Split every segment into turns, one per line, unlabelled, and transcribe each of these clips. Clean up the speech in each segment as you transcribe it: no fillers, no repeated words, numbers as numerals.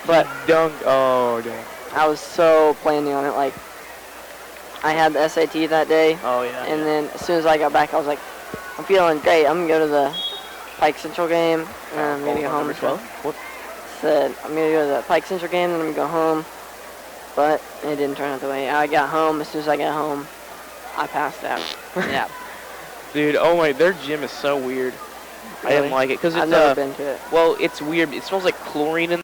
But
dunked. Oh, dang.
I was so planning on it. Like, I had the SAT that day.
Oh, yeah.
And then as soon as I got back, I was like, I'm feeling great. I'm going to go to the Pike Central game. And I'm going to go home.
Number 12? What?
Said, I'm going to go to the Pike Central game, and I'm going to go home. But it didn't turn out the way. I got home. As soon as I got home, I passed out.
Yeah. Dude, oh my, their gym is so weird.
Really?
I didn't like it because it's
I've never been to it.
Well, it's weird. It smells like chlorine in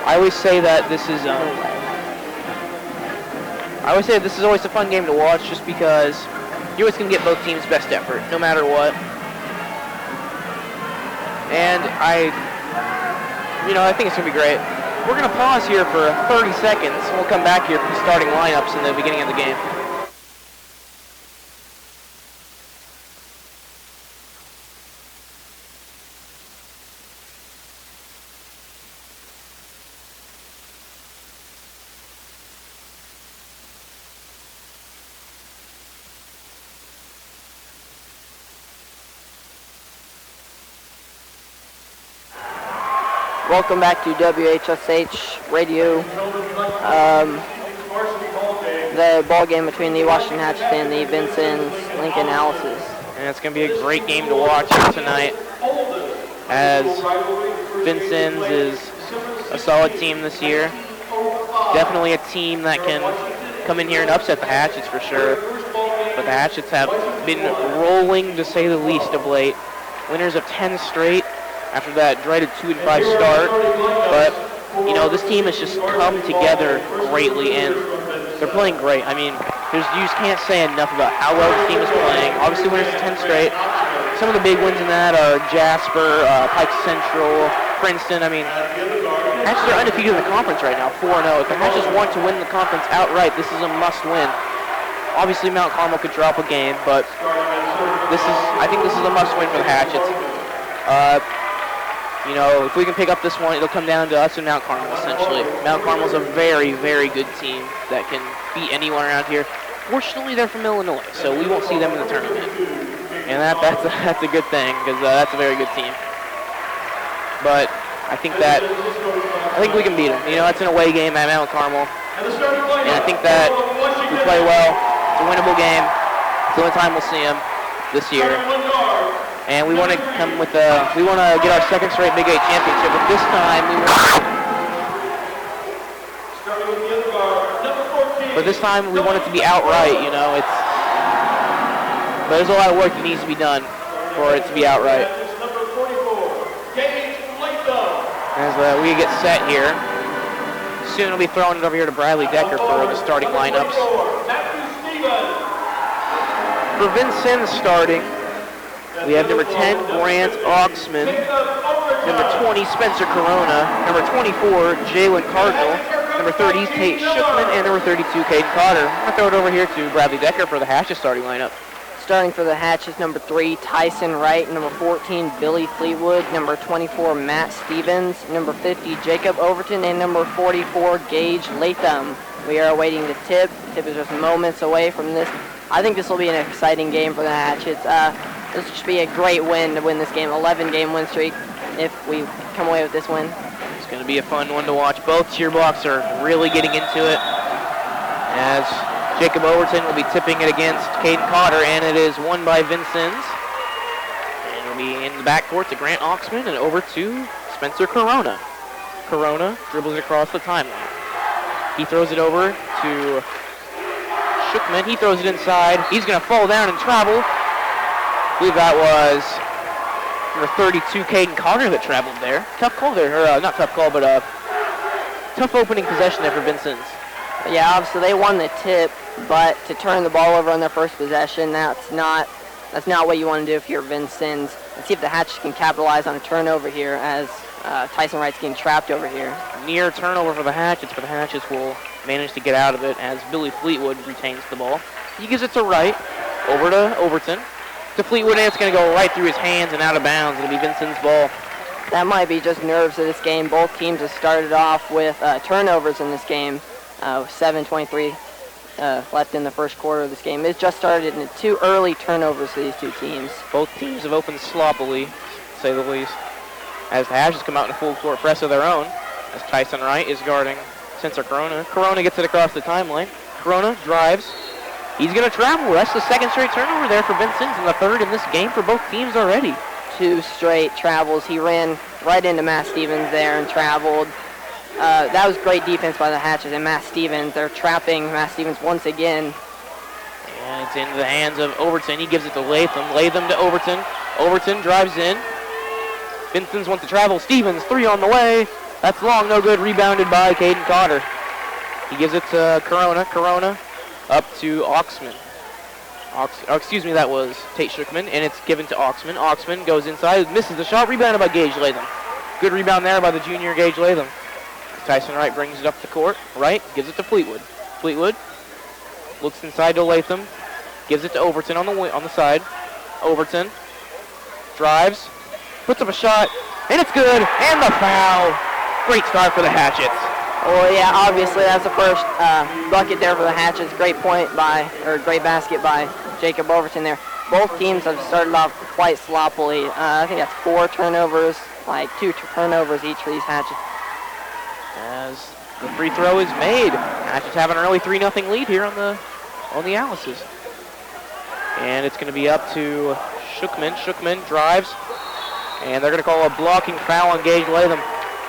I always say that this is always a fun game to watch, just because you always can get both teams' best effort, no matter what. And I think it's gonna be great. We're gonna pause here for 30 seconds. We'll come back here for the starting lineups in the beginning of the game.
Welcome back to WHSH Radio. The ball game between the Washington Hatchets and the Vincennes Lincoln Alices.
And it's going to be a great game to watch here tonight, as Vincennes is a solid team this year. Definitely a team that can come in here and upset the Hatchets for sure. But the Hatchets have been rolling, to say the least, of late. Winners of 10 straight after that dreaded 2-5 start. But, this team has just come together greatly, and they're playing great. I mean, you just can't say enough about how well the team is playing. Obviously, winners of 10 straight. Some of the big wins in that are Jasper, Pike Central, Princeton. I mean, Hatchets are undefeated in the conference right now, 4-0. If the Hatchets want to win the conference outright, this is a must-win. Obviously, Mount Carmel could drop a game, but I think this is a must-win for the Hatchets. If we can pick up this one, it'll come down to us and Mount Carmel, essentially. Mount Carmel's a very, very good team that can beat anyone around here. Fortunately, they're from Illinois, so we won't see them in the tournament. And that's a good thing, because that's a very good team. But I think we can beat them. It's an away game at Mount Carmel. And I think that we play well. It's a winnable game. It's the only time we'll see them this year. And we want to we want to get our second straight Big 8 championship, but this time we want it to be outright, but there's a lot of work that needs to be done for it to be outright. As we get set here, soon we'll be throwing it over here to Bradley Decker for the starting lineups. For Vincennes starting, we have number 10, Grant Oxman, number 20, Spencer Corona, number 24, Jalen Cardinal, number 30, Tate Shookman, and number 32, Caden Cotter. I'm going to throw it over here to Bradley Decker for the Hatchets starting lineup.
Starting for the Hatchets, number 3, Tyson Wright, number 14, Billy Fleetwood, number 24, Matt Stevens, number 50, Jacob Overton, and number 44, Gage Latham. We are awaiting the tip. The tip is just moments away from this. I think this will be an exciting game for the Hatchets. This should be a great win to win this game, 11-game win streak, if we come away with this win.
It's going to be a fun one to watch. Both cheer blocks are really getting into it, as Jacob Overton will be tipping it against Caden Cotter, and it is won by Vincennes. And it'll be in the backcourt to Grant Oxman and over to Spencer Corona. Corona dribbles across the timeline. He throws it over to Shookman. He throws it inside. He's going to fall down and travel. I believe that was number 32, Caden Cotter, that traveled there. Tough call there, or not tough call, but tough opening possession there for Vincennes.
Yeah, obviously they won the tip, but to turn the ball over on their first possession, that's not what you want to do if you're Vincennes. Let's see if the Hatchets can capitalize on a turnover here, as Tyson Wright's getting trapped over here.
Near turnover for the Hatchets, but the Hatchets will manage to get out of it as Billy Fleetwood retains the ball. He gives it to Wright, over to Overton. To Fleetwood, and it's going to go right through his hands and out of bounds. It'll be Vincennes' ball.
That might be just nerves of this game. Both teams have started off with turnovers in this game. 7:23 left in the first quarter of this game. It just started in 2 early turnovers for these two teams.
Both teams have opened sloppily, to say the least, as the Hatchets come out in a full court press of their own, as Tyson Wright is guarding Spencer Corona. Corona gets it across the timeline. Corona drives. He's going to travel. That's the second straight turnover there for Vincennes, and the third in this game for both teams already.
2 straight travels. He ran right into Matt Stevens there and traveled. That was great defense by the Hatchets, and Matt Stevens, they're trapping Matt Stevens once again.
And it's into the hands of Overton. He gives it to Latham. Latham to Overton. Overton drives in. Vincennes wants to travel. Stevens, 3 on the way. That's long, no good. Rebounded by Caden Cotter. He gives it to Corona. Corona up to Oxman. Excuse me, that was Tate Shookman, and it's given to Oxman. Oxman goes inside, misses the shot, rebounded by Gage Latham. Good rebound there by the junior Gage Latham. Tyson Wright brings it up the court. Wright gives it to Fleetwood. Fleetwood looks inside to Latham, gives it to Overton on the side. Overton drives, puts up a shot, and it's good, and the foul. Great start for the Hatchets.
Well, yeah, obviously that's the first bucket there for the Hatchets. Great great basket by Jacob Overton there. Both teams have started off quite sloppily. I think that's 4 turnovers, like 2 turnovers each for these Hatchets.
As the free throw is made, Hatchets have an early 3-0 lead here on the Alices. And it's going to be up to Shookman. Shookman drives, and they're going to call a blocking foul on Gage Latham.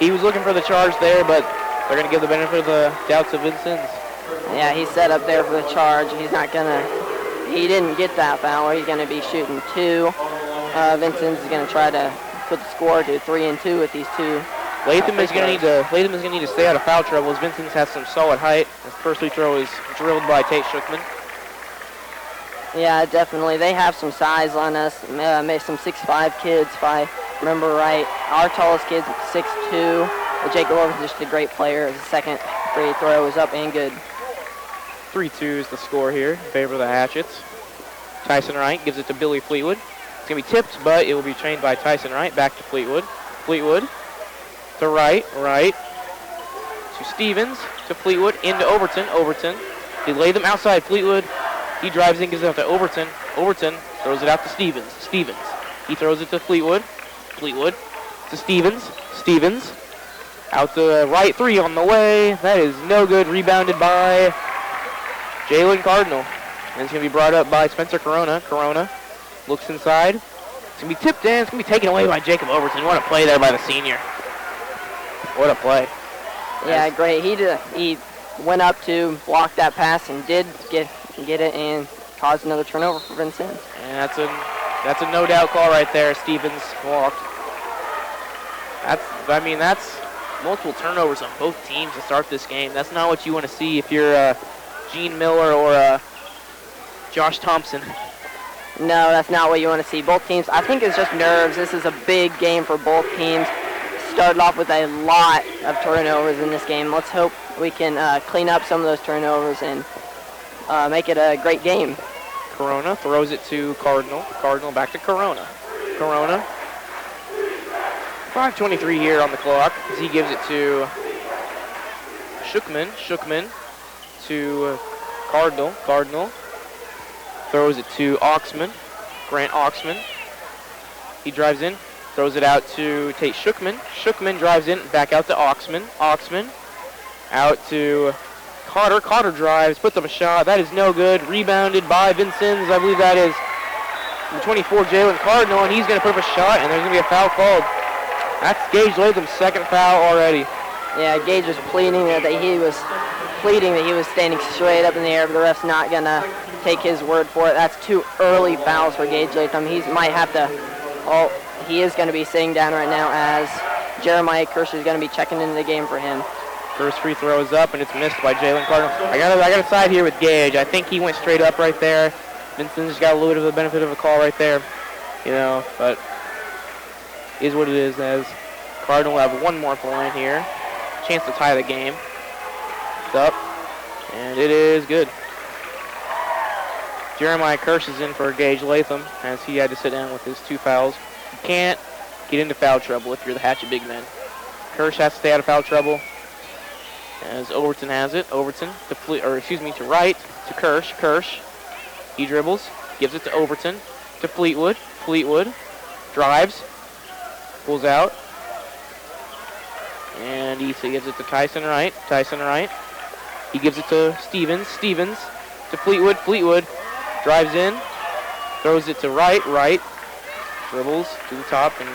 He was looking for the charge there, but they're going to give the benefit of the doubt to Vincennes.
Yeah, he's set up there for the charge. He didn't get that foul. He's going to be shooting 2. Vincennes is going to try to put the score to 3 and 2 with these 2.
Latham is going to need to stay out of foul trouble as Vincennes has some solid height. His first free throw is drilled by Tate Shookman.
Yeah, definitely. They have some size on us. Some 6'5" kids, if I remember right. Our tallest kid's 6'2". But Jacob Overton's just a great player. His second free throw is up and good.
3-2 is the score here in favor of the Hatchets. Tyson Wright gives it to Billy Fleetwood. It's going to be tipped, but it will be trained by Tyson Wright. Back to Fleetwood. Fleetwood to Wright. Wright to Stevens. To Fleetwood. Into Overton. Overton. They lay them outside. Fleetwood. He drives in, gives it out to Overton. Overton throws it out to Stevens. Stevens. He throws it to Fleetwood. Fleetwood to Stevens. Stevens. Out the right 3 on the way. That is no good. Rebounded by Jalen Cardinal. And it's going to be brought up by Spencer Corona. Corona looks inside. It's going to be tipped in. It's going to be taken away by Jacob Overton. What a play there by the senior. What a play.
Yeah, great. He went up to block that pass and did get it and caused another turnover for Vincennes.
And that's a no-doubt call right there. Stevens walked. That's multiple turnovers on both teams to start this game. That's not what you want to see if you're Gene Miller or Josh Thompson.
No, that's not what you want to see. Both teams, I think it's just nerves. This is a big game for both teams. Started off with a lot of turnovers in this game. Let's hope we can clean up some of those turnovers and make it a great game.
Corona throws it to Cardinal. Cardinal back to Corona. Corona. 5:23 here on the clock as he gives it to Shookman. Shookman to Cardinal. Cardinal throws it to Oxman. Grant Oxman. He drives in, throws it out to Tate Shookman. Shookman drives in, back out to Oxman. Oxman out to Cotter. Cotter drives, puts up a shot. That is no good. Rebounded by Vincennes. I believe that is the 24, Jalen Cardinal, and he's going to put up a shot, and there's going to be a foul called. That's Gage Latham's second foul already.
Yeah, Gage was pleading that he was standing straight up in the air, but the ref's not going to take his word for it. That's 2 early fouls for Gage Latham. He is going to be sitting down right now as Jeremiah Kirsch is going to be checking into the game for him.
First free throw is up, and it's missed by Jalen Cardinal. I got to side here with Gage. I think he went straight up right there. Vincent's got a little bit of the benefit of a call right there, but is what it is, as Cardinal will have one more point here. Chance to tie the game. It's up, and it is good. Jeremiah Kirsch is in for Gage Latham as he had to sit down with his 2 fouls. You can't get into foul trouble if you're the Hatchet big man. Kirsch has to stay out of foul trouble as Overton has it. Overton to Wright, to Kirsch. Kirsch, he dribbles, gives it to Overton, to Fleetwood. Fleetwood drives, pulls out, and he gives it to Tyson Wright. Tyson Wright, he gives it to Stevens. Stevens to Fleetwood. Fleetwood drives in, throws it to Wright. Wright dribbles to the top and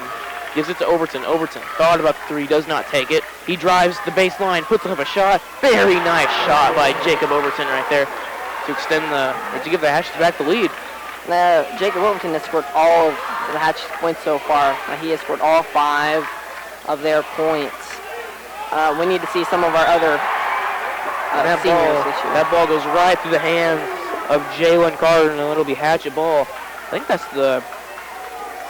gives it to Overton. Overton thought about the 3, does not take it. He drives the baseline, puts up a shot. Very nice shot by Jacob Overton right there to give the Hatchets back the lead.
Jacob Overton has scored all of the Hatchets' points so far. He has scored all 5 of their points. we need to see some of our other seniors this year.
That ball goes right through the hands of Jalen Cardinal. It'll be Hatchet ball. I think that's the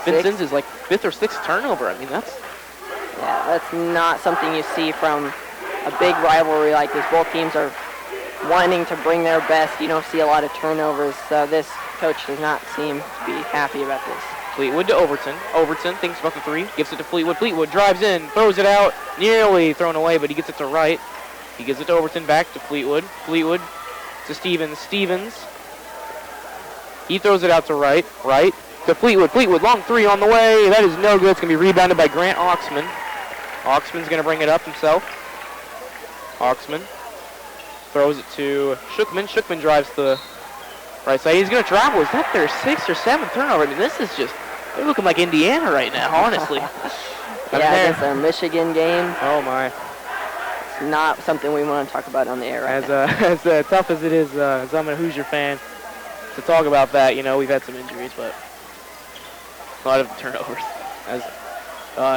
Vincent's like 5th or 6th turnover. I mean, that's not something you see from a big rivalry like this. Both teams are wanting to bring their best. You don't see a lot of turnovers. So this coach does not seem to be happy about this. Fleetwood to Overton. Overton thinks about the 3, gives it to Fleetwood. Fleetwood drives in, throws it out, nearly thrown away, but he gets it to right. He gives it to Overton, back to Fleetwood. Fleetwood to Stevens. Stevens. He throws it out to right. Right to Fleetwood. Fleetwood, long 3 on the way. That is no good. It's going to be rebounded by Grant Oxman. Oxman's going to bring it up himself. Oxman throws it to Shookman. Shookman drives the right side. He's going to travel. Is that their 6th or 7th turnover? I mean, this is just, they're looking like Indiana right now, honestly.
Against our Michigan game.
Oh, my.
It's not something we want to talk about on the air right now.
As tough as it is, as I'm a Hoosier fan, to talk about that, you know, we've had some injuries, but a lot of turnovers. As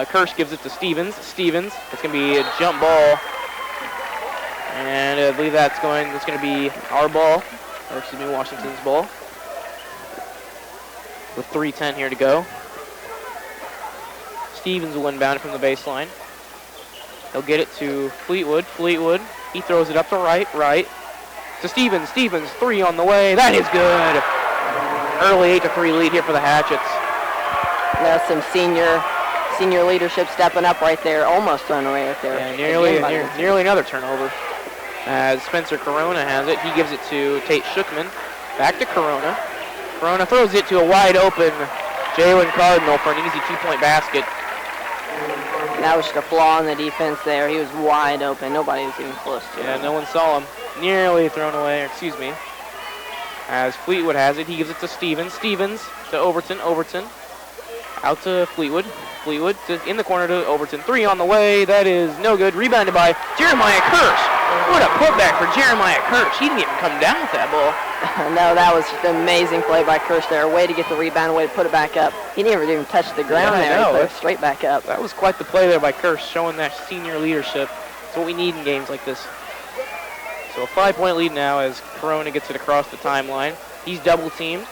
Kirsch gives it to Stevens. Stevens, it's going to be a jump ball. And I believe that's going to be our ball, or excuse me, Washington's ball. With 3:10 here to go. Stevens will inbound it from the baseline. He'll get it to Fleetwood. Fleetwood, he throws it up to right. To Stevens. Stevens, 3 on the way. That is good. Early 8-3 lead here for the Hatchets.
There's some senior leadership stepping up right there. Almost thrown away right there.
Yeah, nearly another turnover. As Spencer Corona has it, he gives it to Tate Shookman. Back to Corona. Corona throws it to a wide open Jalen Cardinal for an easy 2-point basket.
That was just a flaw in the defense there. He was wide open. Nobody was even close to him.
Yeah, no one saw him. Nearly thrown away, excuse me. As Fleetwood has it, he gives it to Stevens. Stevens to Overton. Overton out to Fleetwood. Fleetwood in the corner to Overton. 3 on the way. That is no good. Rebounded by Jeremiah Kirsch. What a putback for Jeremiah Kirsch. He didn't even come down with that ball.
No, that was just an amazing play by Kirsch there. Way to get the rebound, way to put it back up. He never even touched the ground there. He put it straight back up.
That was quite the play there by Kirsch, showing that senior leadership. That's what we need in games like this. So a 5-point lead now as Corona gets it across the timeline. He's double teamed.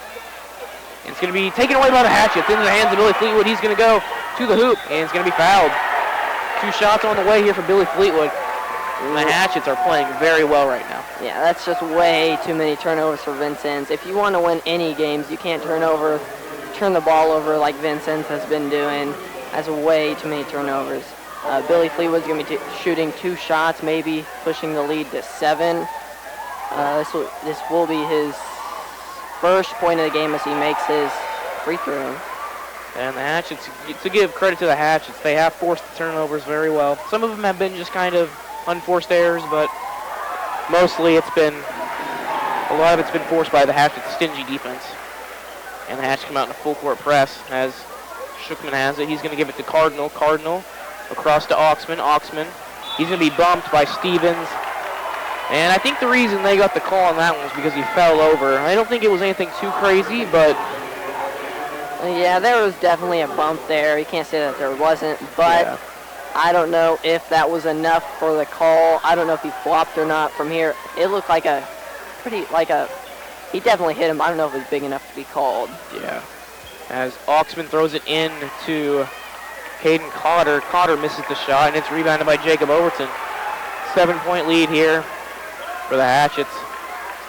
And it's going to be taken away by the Hatchets into the hands of Billy Fleetwood. He's going to go to the hoop, and it's going to be fouled. 2 shots on the way here for Billy Fleetwood. And the Hatchets are playing very well right now.
Yeah, that's just way too many turnovers for Vincennes. If you want to win any games, you can't turn the ball over like Vincennes has been doing. That's way too many turnovers. Billy Fleetwood's going to be shooting 2 shots, maybe pushing the lead to 7. This will be his first point of the game as he makes his free throw.
And the Hatchets, to give credit to the Hatchets, they have forced the turnovers very well. Some of them have been just kind of unforced errors, but mostly a lot of it's been forced by the Hatchets' stingy defense. And the Hatchets come out in a full court press as Shookman has it. He's going to give it to Cardinal. Cardinal across to Oxman. Oxman, he's going to be bumped by Stevens. And I think the reason they got the call on that one was because he fell over. I don't think it was anything too crazy, but
yeah, there was definitely a bump there. You can't say that there wasn't, but yeah. I don't know if that was enough for the call. I don't know if he flopped or not from here. It looked like he definitely hit him. I don't know if it was big enough to be called.
Yeah. As Oxman throws it in to Caden Cotter. Cotter misses the shot, and it's rebounded by Jacob Overton. 7-point lead here for the Hatchets.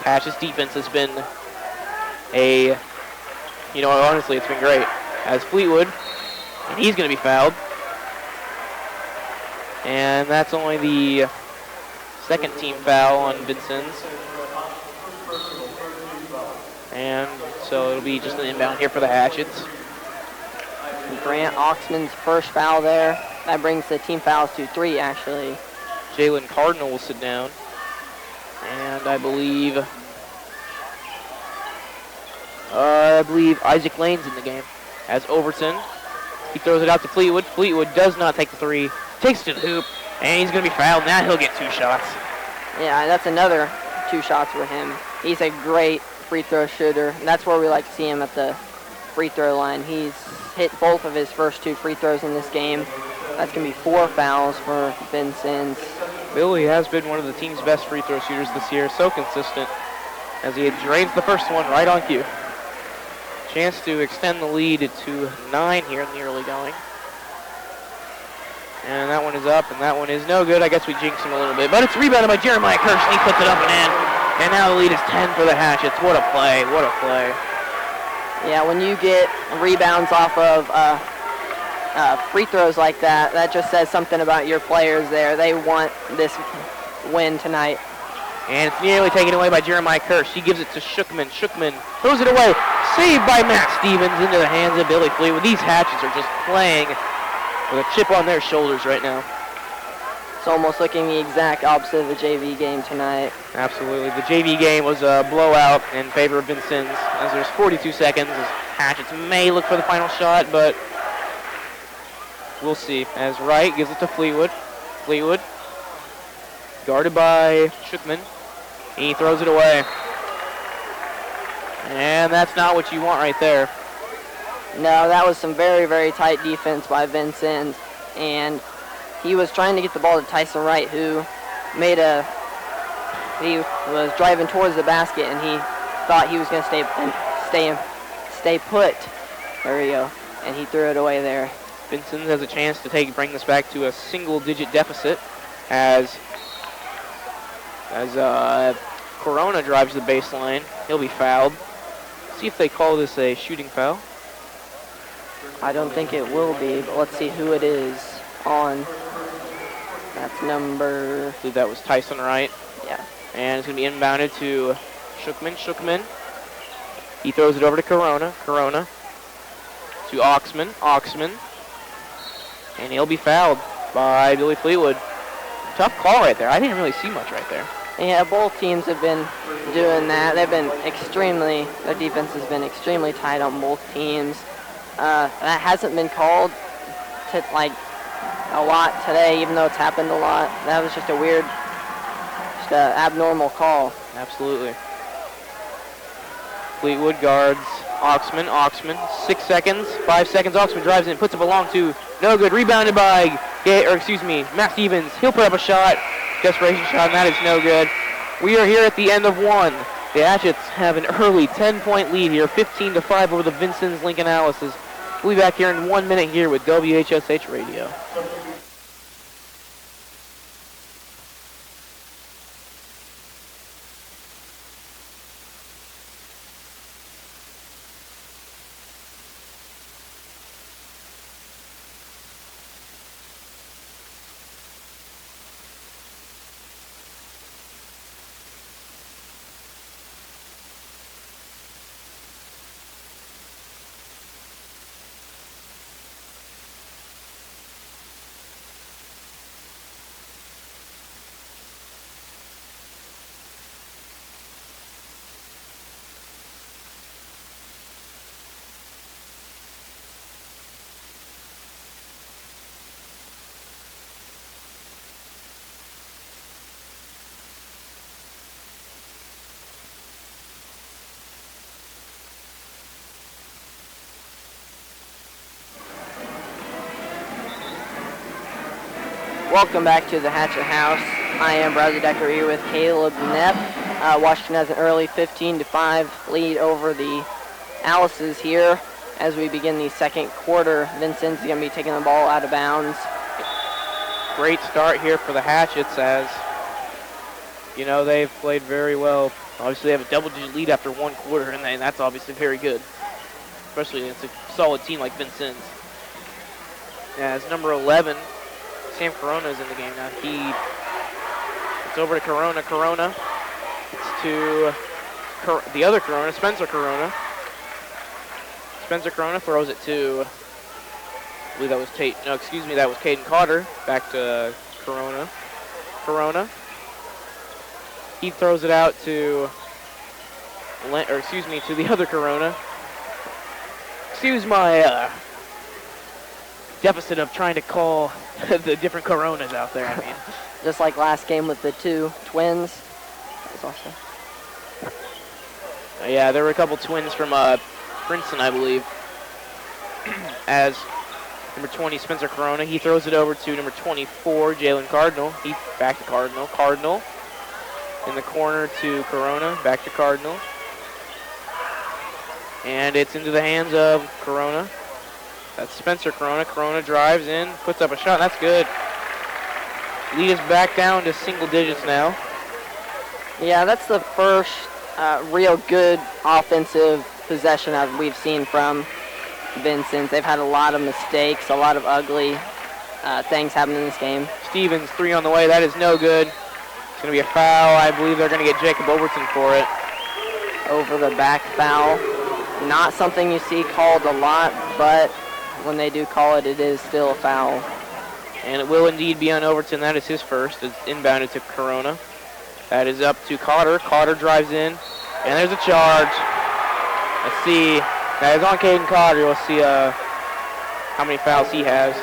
Hatchets defense has been honestly, it's been great. As Fleetwood, and he's going to be fouled. And that's only the second team foul on Vincennes. And so it'll be just an inbound here for the Hatchets.
Grant Oxman's first foul there. That brings the team fouls to 3, actually.
Jalen Cardinal will sit down. And I believe Isaac Lane's in the game. As Overton, he throws it out to Fleetwood. Fleetwood does not take the 3. Takes it to the hoop, and he's going to be fouled. Now he'll get 2 shots.
Yeah, that's another 2 shots for him. He's a great free throw shooter, and that's where we like to see him at the free throw line. He's hit both of his first 2 free throws in this game. That's going to be 4 fouls for Vincent's.
Billy has been one of the team's best free throw shooters this year, so consistent, as he drains the first one right on cue. Chance to extend the lead to 9 here in the early going. And that one is up, and that one is no good. I guess we jinxed him a little bit, but it's rebounded by Jeremiah Kirsch, and he puts it up and in. And now the lead is 10 for the Hatchets. What a play, what a play.
Yeah, when you get rebounds off of free throws like that, that just says something about your players there. They want this win tonight.
And it's nearly taken away by Jeremiah Kirsch. He gives it to Shookman. Shookman throws it away. Saved by Matt Stevens into the hands of Billy Fleetwood. These Hatchets are just playing with a chip on their shoulders right now.
It's almost looking the exact opposite of the JV game tonight.
Absolutely. The JV game was a blowout in favor of Vincennes, as there's 42 seconds. As Hatchets may look for the final shot, but we'll see. As Wright gives it to Fleetwood. Fleetwood guarded by Shookman. He throws it away. And that's not what you want right there.
No, that was some very, very tight defense by Vincent, and he was trying to get the ball to Tyson Wright, who he was driving towards the basket, and he thought he was going to stay put. There we go, and he threw it away there.
Vincent has a chance to bring this back to a single-digit deficit as Corona drives the baseline. He'll be fouled. See if they call this a shooting foul.
I don't think it will be, but let's see who it is on. That's number...
I believe that was Tyson Wright.
Yeah.
And it's going to be inbounded to Shookman. Shookman. He throws it over to Corona. Corona to Oxman. Oxman. And he'll be fouled by Billy Fleetwood. Tough call right there. I didn't really see much right there.
Yeah, both teams have been doing that. Their defense has been extremely tight on both teams. That hasn't been called a lot today, even though it's happened a lot. That was just just an abnormal call.
Absolutely. Fleetwood guards Oxman. Oxman, 6 seconds, 5 seconds. Oxman drives in, puts up a long two. No good. Rebounded by, Matt Stevens. He'll put up a shot. Desperation shot, and that is no good. We are here at the end of one. The Hatchets have an early 10-point lead here, 15-5 over the Vincennes Lincoln Alices. We'll be back here in 1 minute here with WHSH Radio.
Welcome back to the Hatchet House. I am Bradley Decker here with Caleb Nepp. Washington has an early 15-5 lead over the Alices here as we begin the second quarter. Vincent's going to be taking the ball out of bounds.
Great start here for the Hatchets, as you know, they've played very well. Obviously, they have a double-digit lead after one quarter, and that's obviously very good, especially against a solid team like Vincent's. As number 11, Sam Corona is in the game now. It's over to Corona. Corona. It's to the other Corona, Spencer Corona. Spencer Corona throws it to, I believe that was that was Caden Cotter. Back to Corona. Corona. He throws it out to, to the other Corona. Excuse my deficit of trying to call the different Coronas out there, I mean.
Just like last game with the two twins. That was awesome.
Yeah, there were a couple twins from Princeton, I believe. As Number 20, Spencer Corona. He throws it over to number 24, Jalen Cardinal. He back to Cardinal. Cardinal in the corner to Corona. Back to Cardinal. And it's into the hands of Corona. That's Spencer Corona. Corona drives in, puts up a shot. That's good. Lead is back down to single digits now.
Yeah, that's the first real good offensive possession we've seen from Vincent. They've had a lot of mistakes, a lot of ugly things happen in this game.
Stevens, 3 on the way. That is no good. It's going to be a foul. I believe they're going to get Jacob Overton for it.
Over the back foul. Not something you see called a lot, but when they do call it, it is still a foul.
And it will indeed be on Overton. That is his first. It's inbounded to Corona. That is up to Cotter. Cotter drives in, and there's a charge. Let's see. That is on Caden Cotter. We'll see how many fouls he has.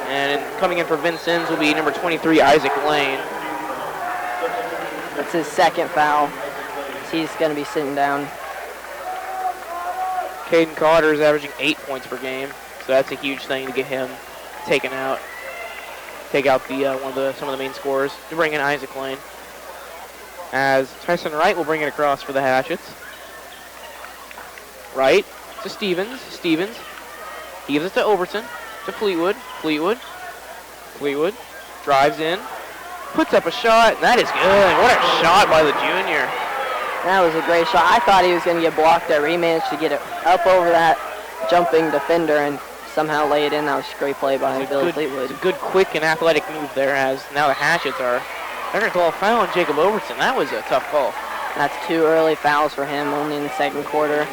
And coming in for Vincennes will be number 23, Isaac Lane.
That's his second foul. He's going to be sitting down.
Caden Cotter is averaging 8 points per game, so that's a huge thing to get him taken out. Take out the some of the main scorers to bring in Isaac Lane. As Tyson Wright will bring it across for the Hatchets. Wright to Stevens. Stevens. He gives it to Overton. To Fleetwood. Fleetwood. Fleetwood. Drives in. Puts up a shot. And that is good. What a shot by the junior.
That was a great shot. I thought he was going to get blocked there, but he managed to get it up over that jumping defender and somehow lay it in. That was a great play by Billy Fleetwood.
It's a good, quick, and athletic move there, as now the Hatchets they're going to call a foul on Jacob Overton. That was a tough call.
That's 2 early fouls for him, only in the second quarter.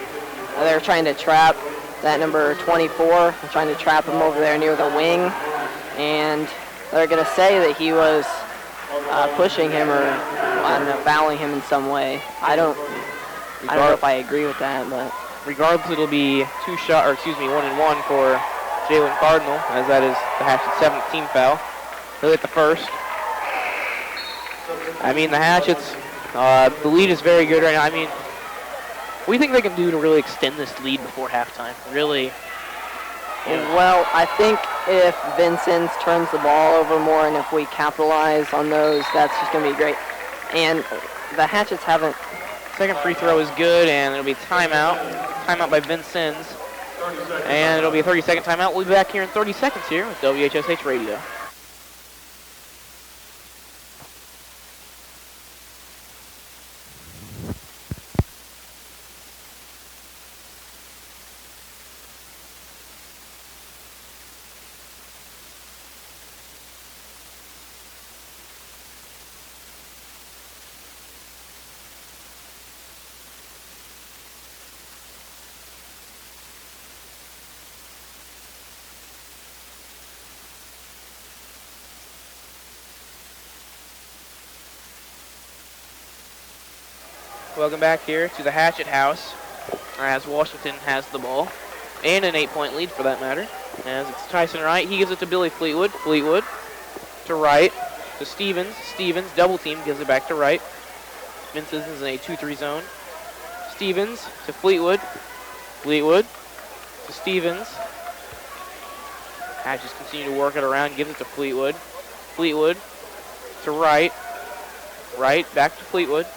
They're trying to trap that number 24. They're trying to trap him over there near the wing, and they're going to say that he was pushing him or, I don't know, fouling him in some way. I don't know if I agree with that, but
regardless, it'll be 1 and 1 for Jalen Cardinal, as that is the Hatchets' 7th team foul. He'll hit the first. I mean, the Hatchets, the lead is very good right now. I mean, what do you think they can do to really extend this lead before halftime? Really? Yeah.
Well, I think if Vincennes turns the ball over more and if we capitalize on those, that's just going to be great. And the Hatchets haven't.
Second free throw is good, and it'll be timeout. Timeout by Vincennes. And it'll be a 30-second timeout. We'll be back here in 30 seconds here with WHSH Radio. Welcome back here to the Hatchet House, as Washington has the ball, and an 8-point lead for that matter. As it's Tyson Wright, he gives it to Billy Fleetwood. Fleetwood to Wright, to Stevens. Stevens, double team, gives it back to Wright. Vincent is in a 2-3 zone. Stevens to Fleetwood. Fleetwood to Stevens. Hatches continue to work it around, gives it to Fleetwood. Fleetwood to Wright. Wright back to Fleetwood.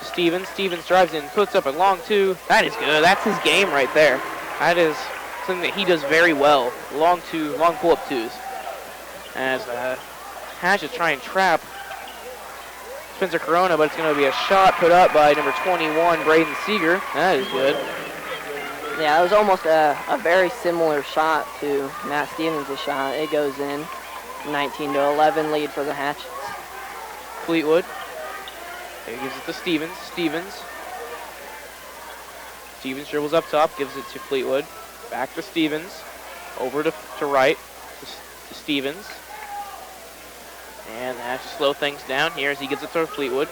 Stevens. Stevens drives in, puts up a long 2. That is good. That's his game right there. That is something that he does very well. Long pull-up 2s. As Hatch is trying to trap Spencer Corona, but it's going to be a shot put up by number 21, Braden Seeger. That is good.
Yeah, it was almost a very similar shot to Matt Stevens' shot. It goes in. 19-11 lead for the Hatchets.
Fleetwood. He gives it to Stevens. Stevens dribbles up top, gives it to Fleetwood. Back to Stevens. Over to Wright. To Stevens. And has to slow things down here as he gives it to Fleetwood.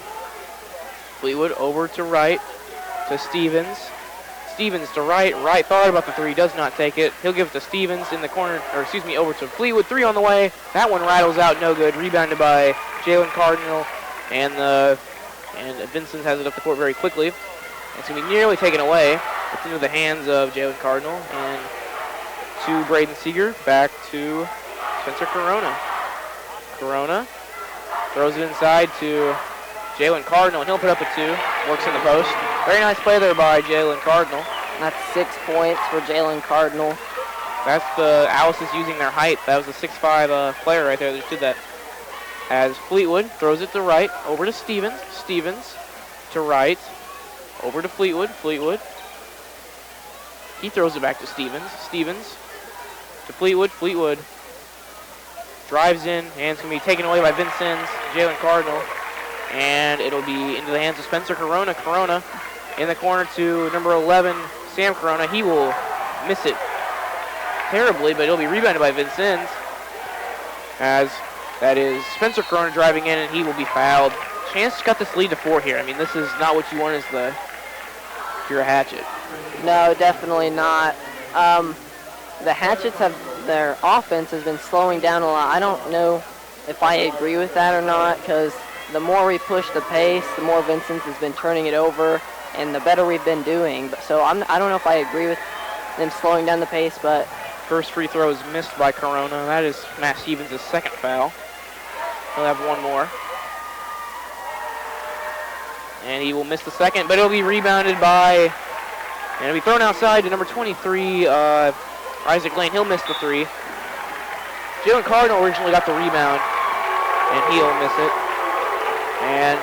Fleetwood over to Wright. To Stevens. Stevens to Wright. Wright thought about the 3, does not take it. He'll give it to Stevens in the corner, over to Fleetwood. 3 on the way. That one rattles out, no good. Rebounded by Jalen Cardinal. And Vincent has it up the court very quickly. It's going to be nearly taken away. It's into the hands of Jalen Cardinal. And to Braden Seeger, back to Spencer Corona. Corona throws it inside to Jalen Cardinal, and he'll put up a 2. Works in the post. Very nice play there by Jalen Cardinal.
That's 6 points for Jalen Cardinal.
That's the Alices using their height. That was a 6'5" player right there that just did that. As Fleetwood throws it to right, over to Stevens. Stevens to right, over to Fleetwood. Fleetwood. He throws it back to Stevens. Stevens to Fleetwood. Fleetwood drives in, and it's going to be taken away by Vincent's Jalen Cardinal. And it'll be into the hands of Spencer Corona. Corona in the corner to number 11, Sam Corona. He will miss it terribly, but it'll be rebounded by Vincent. As that is Spencer Corona driving in, and he will be fouled. Chance to cut this lead to 4 here. I mean, this is not what you want as if you're a Hatchet.
No, definitely not. The Hatchets their offense has been slowing down a lot. I don't know if I agree with that or not, because the more we push the pace, the more Vincent has been turning it over, and the better we've been doing. So I don't know if I agree with them slowing down the pace, but
first free throw is missed by Corona. That is Matt Stevens' second foul. He'll have one more. And he will miss the second, but it'll be rebounded by, and it'll be thrown outside to number 23, Isaac Lane. He'll miss the 3. Jalen Cardinal originally got the rebound, and he'll miss it. And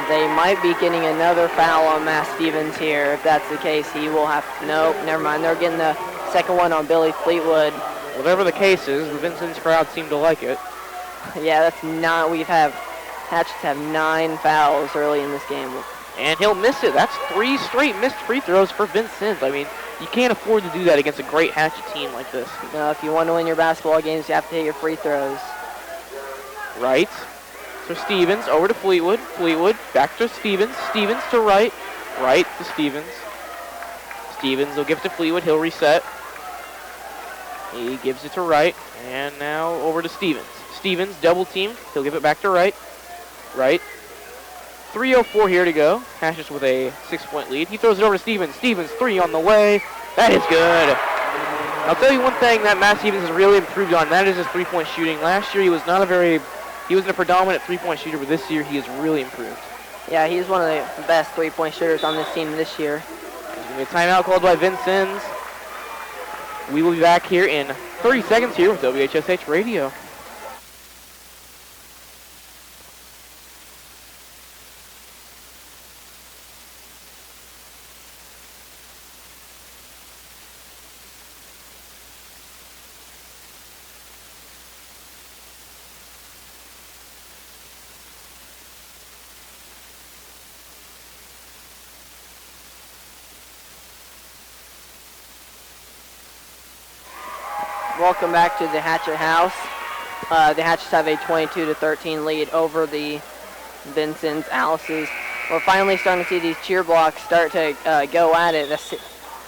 they might be getting another foul on Matt Stevens here. If that's the case, he will have, nope, never mind. They're getting the second one on Billy Fleetwood.
Whatever the case is, the Vincent's crowd seem to like it.
Yeah, that's not, Hatchets have 9 fouls early in this game.
And he'll miss it. That's 3 straight missed free throws for Vincent. I mean, you can't afford to do that against a great Hatchet team like this.
If you want to win your basketball games, you have to hit your free throws.
Right. So Stevens over to Fleetwood. Fleetwood back to Stevens. Stevens to right. Right to Stevens. Stevens will give it to Fleetwood. He'll reset. He gives it to right. And now over to Stevens. Stevens double teamed. He'll give it back to right. Right. 3:04 here to go. Hatchets with a 6-point lead. He throws it over to Stevens. Stevens 3 on the way. That is good. I'll tell you one thing that Matt Stevens has really improved on. That is his 3-point shooting. Last year he wasn't a predominant 3-point shooter, but this year he has really improved.
Yeah, he's one of the best 3-point shooters on this team this year.
There's going to be a timeout called by Vincent. We will be back here in 30 seconds here with WHSH Radio.
Welcome back to the Hatchet House. The Hatchets have a 22-13 lead over the Vincent's Alices. We're finally starting to see these cheer blocks start to go at it.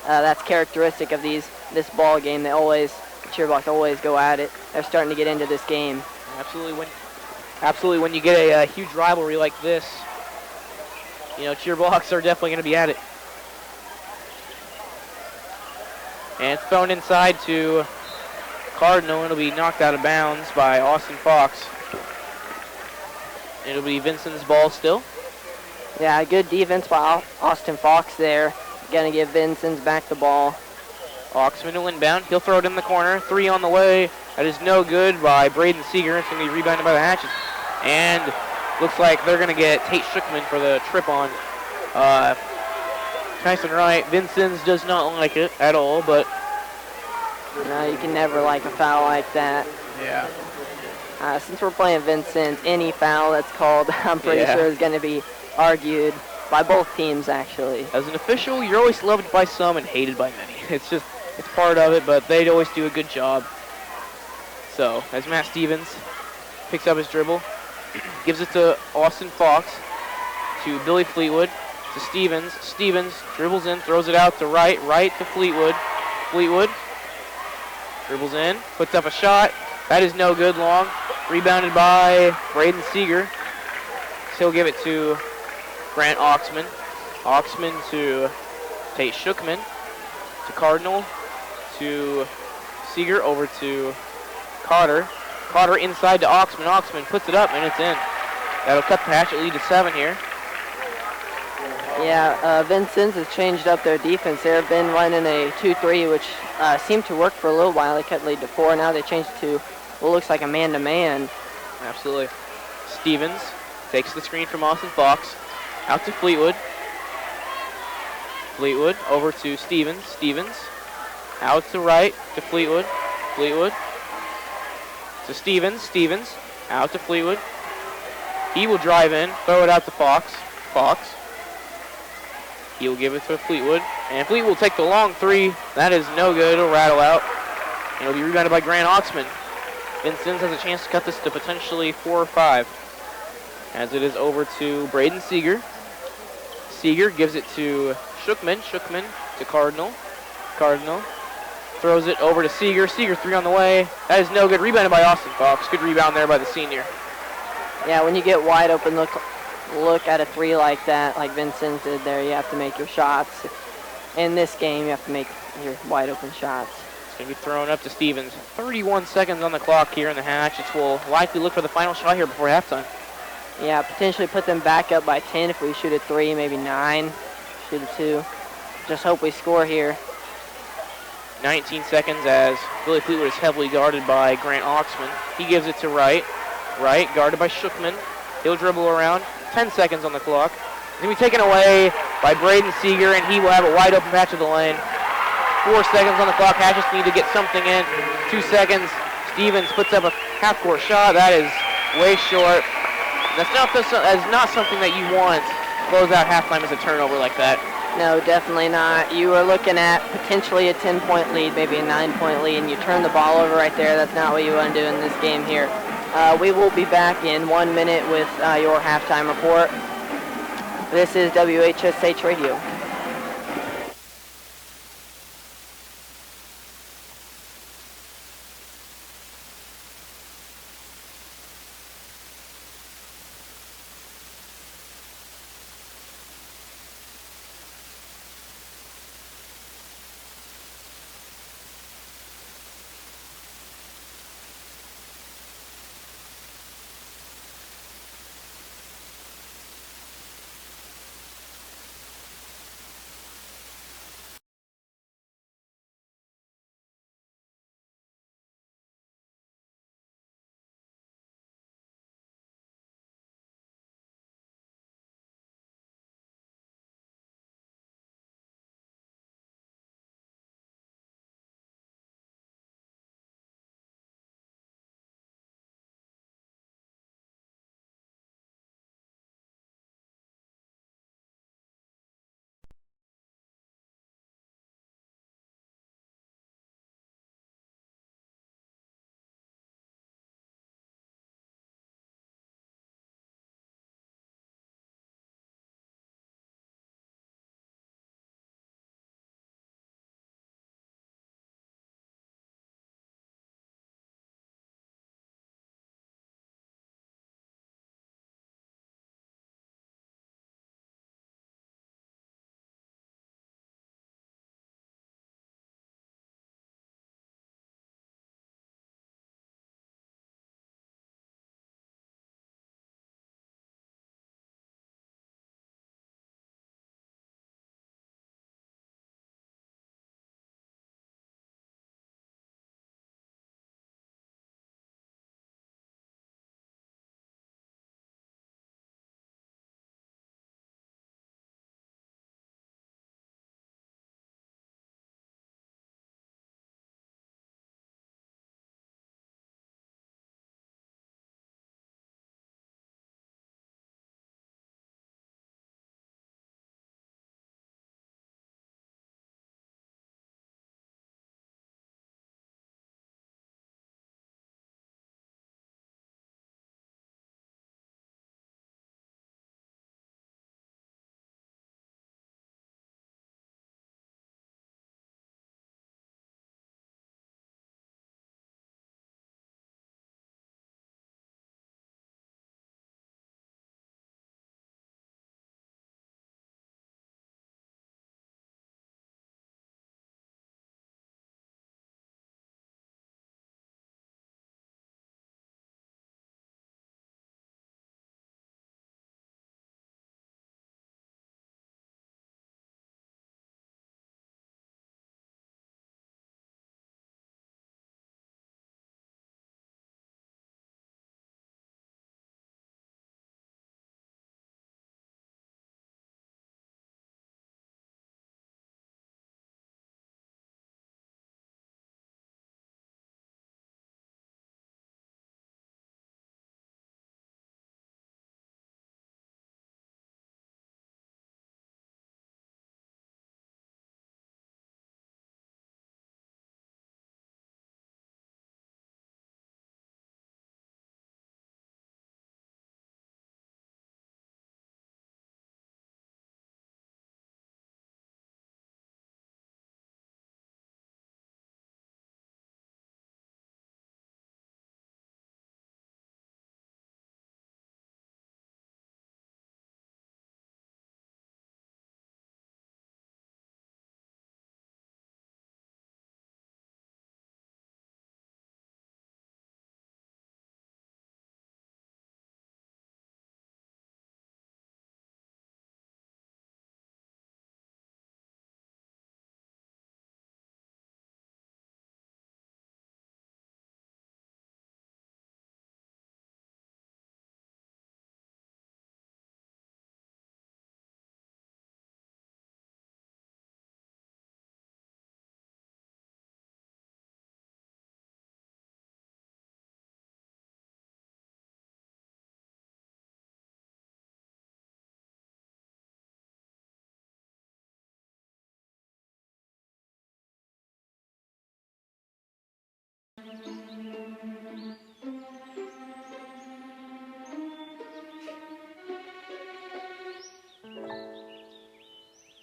That's characteristic of this ball game. The cheer blocks always go at it. They're starting to get into this game.
Absolutely. When you get a huge rivalry like this, cheer blocks are definitely going to be at it. And it's thrown inside to Cardinal. It'll be knocked out of bounds by Austin Fox. It'll be Vincent's ball still.
Yeah, good defense by Austin Fox there. Gonna give Vincent's back the ball.
Oxman will inbound. He'll throw it in the corner. 3 on the way. That is no good by Braden Seeger. It's going to be rebounded by the Hatchets. And looks like they're going to get Tate Shookman for the trip on Tyson Wright. Vincent's does not like it at all, but
no, you can never like a foul like that.
Yeah.
Since we're playing Vincent, any foul that's called, I'm pretty sure is going to be argued by both teams, actually.
As an official, you're always loved by some and hated by many. It's part of it, but they always do a good job. So, as Matt Stevens picks up his dribble, gives it to Austin Fox, to Billy Fleetwood, to Stevens. Stevens dribbles in, throws it out to right to Fleetwood. Fleetwood dribbles in, puts up a shot. That is no good, long. Rebounded by Braden Seeger. So he'll give it to Grant Oxman. Oxman to Tate Shookman. To Cardinal. to Seeger, over to Carter. Carter inside to Oxman. Oxman puts it up, and it's in. That'll cut the Hatchet lead to 7 here.
Yeah, Vincennes has changed up their defense. They've been running a 2-3, which seemed to work for a little while. They cut lead to 4. Now they changed it to what looks like a man-to-man.
Absolutely. Stevens takes the screen from Austin Fox. Out to Fleetwood. Fleetwood over to Stevens. Stevens out to right to Fleetwood. Fleetwood to Stevens. Stevens out to Fleetwood. He will drive in, throw it out to Fox. Fox. He will give it to Fleetwood. And Fleetwood will take the long 3. That is no good. It'll rattle out. And it'll be rebounded by Grant Oxman. Vincennes has a chance to cut this to potentially 4 or 5. As it is over to Braden Seeger. Seeger gives it to Shookman. Shookman to Cardinal. Cardinal throws it over to Seeger. Seeger 3 on the way. That is no good. Rebounded by Austin Fox. Good rebound there by the senior.
Yeah, when you get wide open, look at a 3 like that, like Vincennes did there, you have to make your shots. In this game, you have to make your wide open shots.
It's going to be thrown up to Stevens. 31 seconds on the clock here in the Hatchets. Will likely look for the final shot here before halftime.
Yeah, potentially put them back up by 10 if we shoot a 3, maybe 9, shoot a 2. Just hope we score here.
19 seconds as Billy Fleetwood is heavily guarded by Grant Oxman. He gives it to Wright. Wright guarded by Shookman. He'll dribble around. 10 seconds on the clock. He's going to be taken away by Braden Seeger, and he will have a wide open patch of the lane. 4 seconds on the clock. Hatchets need to get something in. 2 seconds. Stevens puts up a half-court shot. That is way short. That's not something that you want to close out halftime as a turnover like that.
No, definitely not. You are looking at potentially a 10-point lead, maybe a 9-point lead, and you turn the ball over right there. That's not what you want to do in this game here. We will be back in 1 minute with your halftime report. This is WHSH Radio.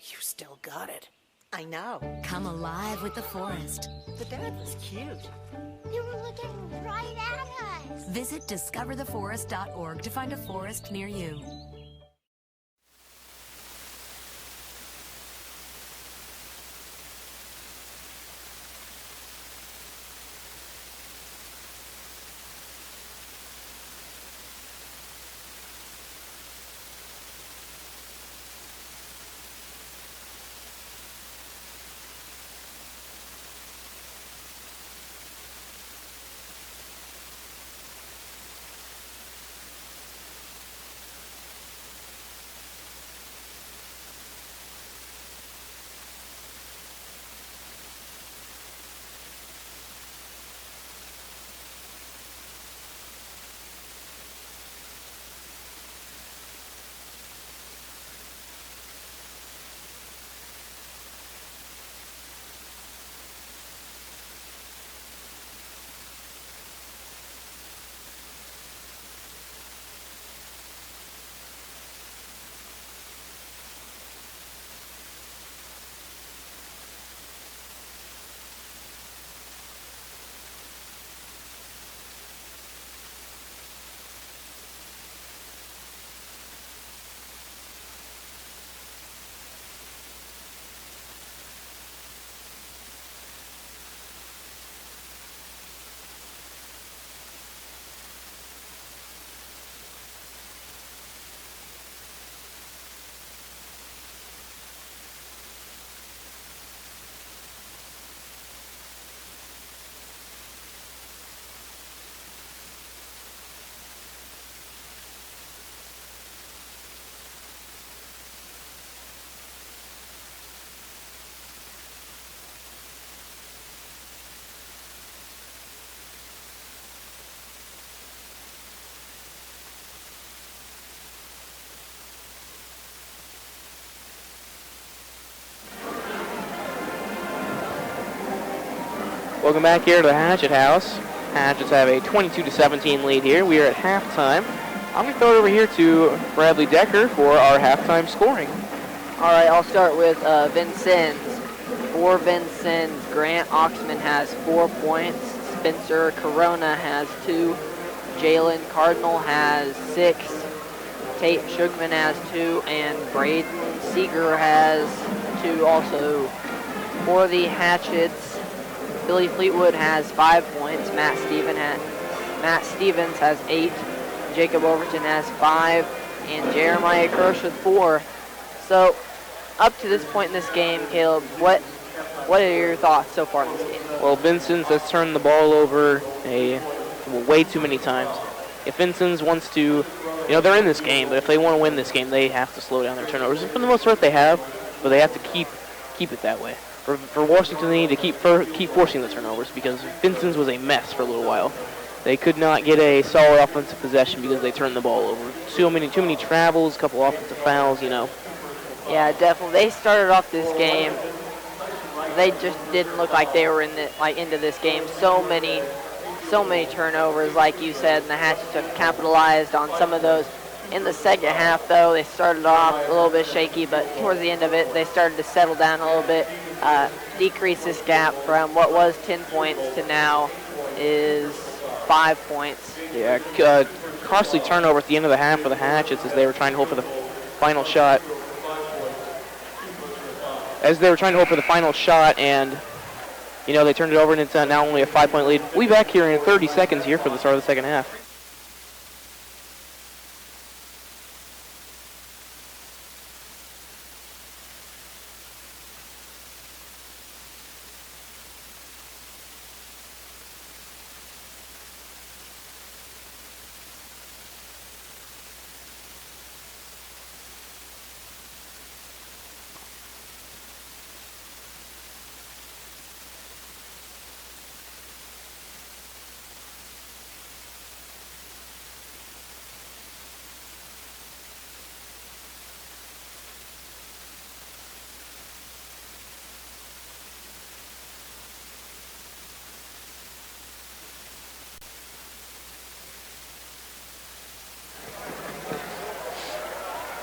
You still got it. I know.
Come alive with the forest.
The dad was cute.
They were looking right at us.
Visit discovertheforest.org to find a forest near you.
Welcome back here to the Hatchet House. Hatchets have a 22-17 lead here. We are at halftime. I'm going to throw it over here to Bradley Decker for our halftime scoring.
All right, I'll start with Vincennes. For Vincennes, Grant Oxman has 4 points. Spencer Corona has 2. Jalen Cardinal has 6. Tate Shugman has 2. And Braden Seeger has 2 also. For the Hatchets, Billy Fleetwood has 5 points. Matt Stevens has 8. Jacob Overton has 5. And Jeremiah Kirsch with 4. So, up to this point in this game, Caleb, what are your thoughts so far in this game?
Well, Vincennes has turned the ball over way too many times. If Vincennes wants to, they're in this game, but if they want to win this game, they have to slow down their turnovers. And for the most part, they have, but they have to keep it that way. For Washington, they need to keep forcing the turnovers because Vincennes was a mess for a little while. They could not get a solid offensive possession because they turned the ball over. Too many travels, a couple offensive fouls,
Yeah, definitely. They started off this game. They just didn't look like they were into this game. So many turnovers, like you said, and the Hatchets have capitalized on some of those. In the second half, though, they started off a little bit shaky, but towards the end of it, they started to settle down a little bit, decrease this gap from what was 10 points to now is 5 points.
Yeah, costly turnover at the end of the half for the Hatchets as they were trying to hope for the final shot. And they turned it over, and it's now only a 5-point lead. We'll be back here in 30 seconds here for the start of the second half.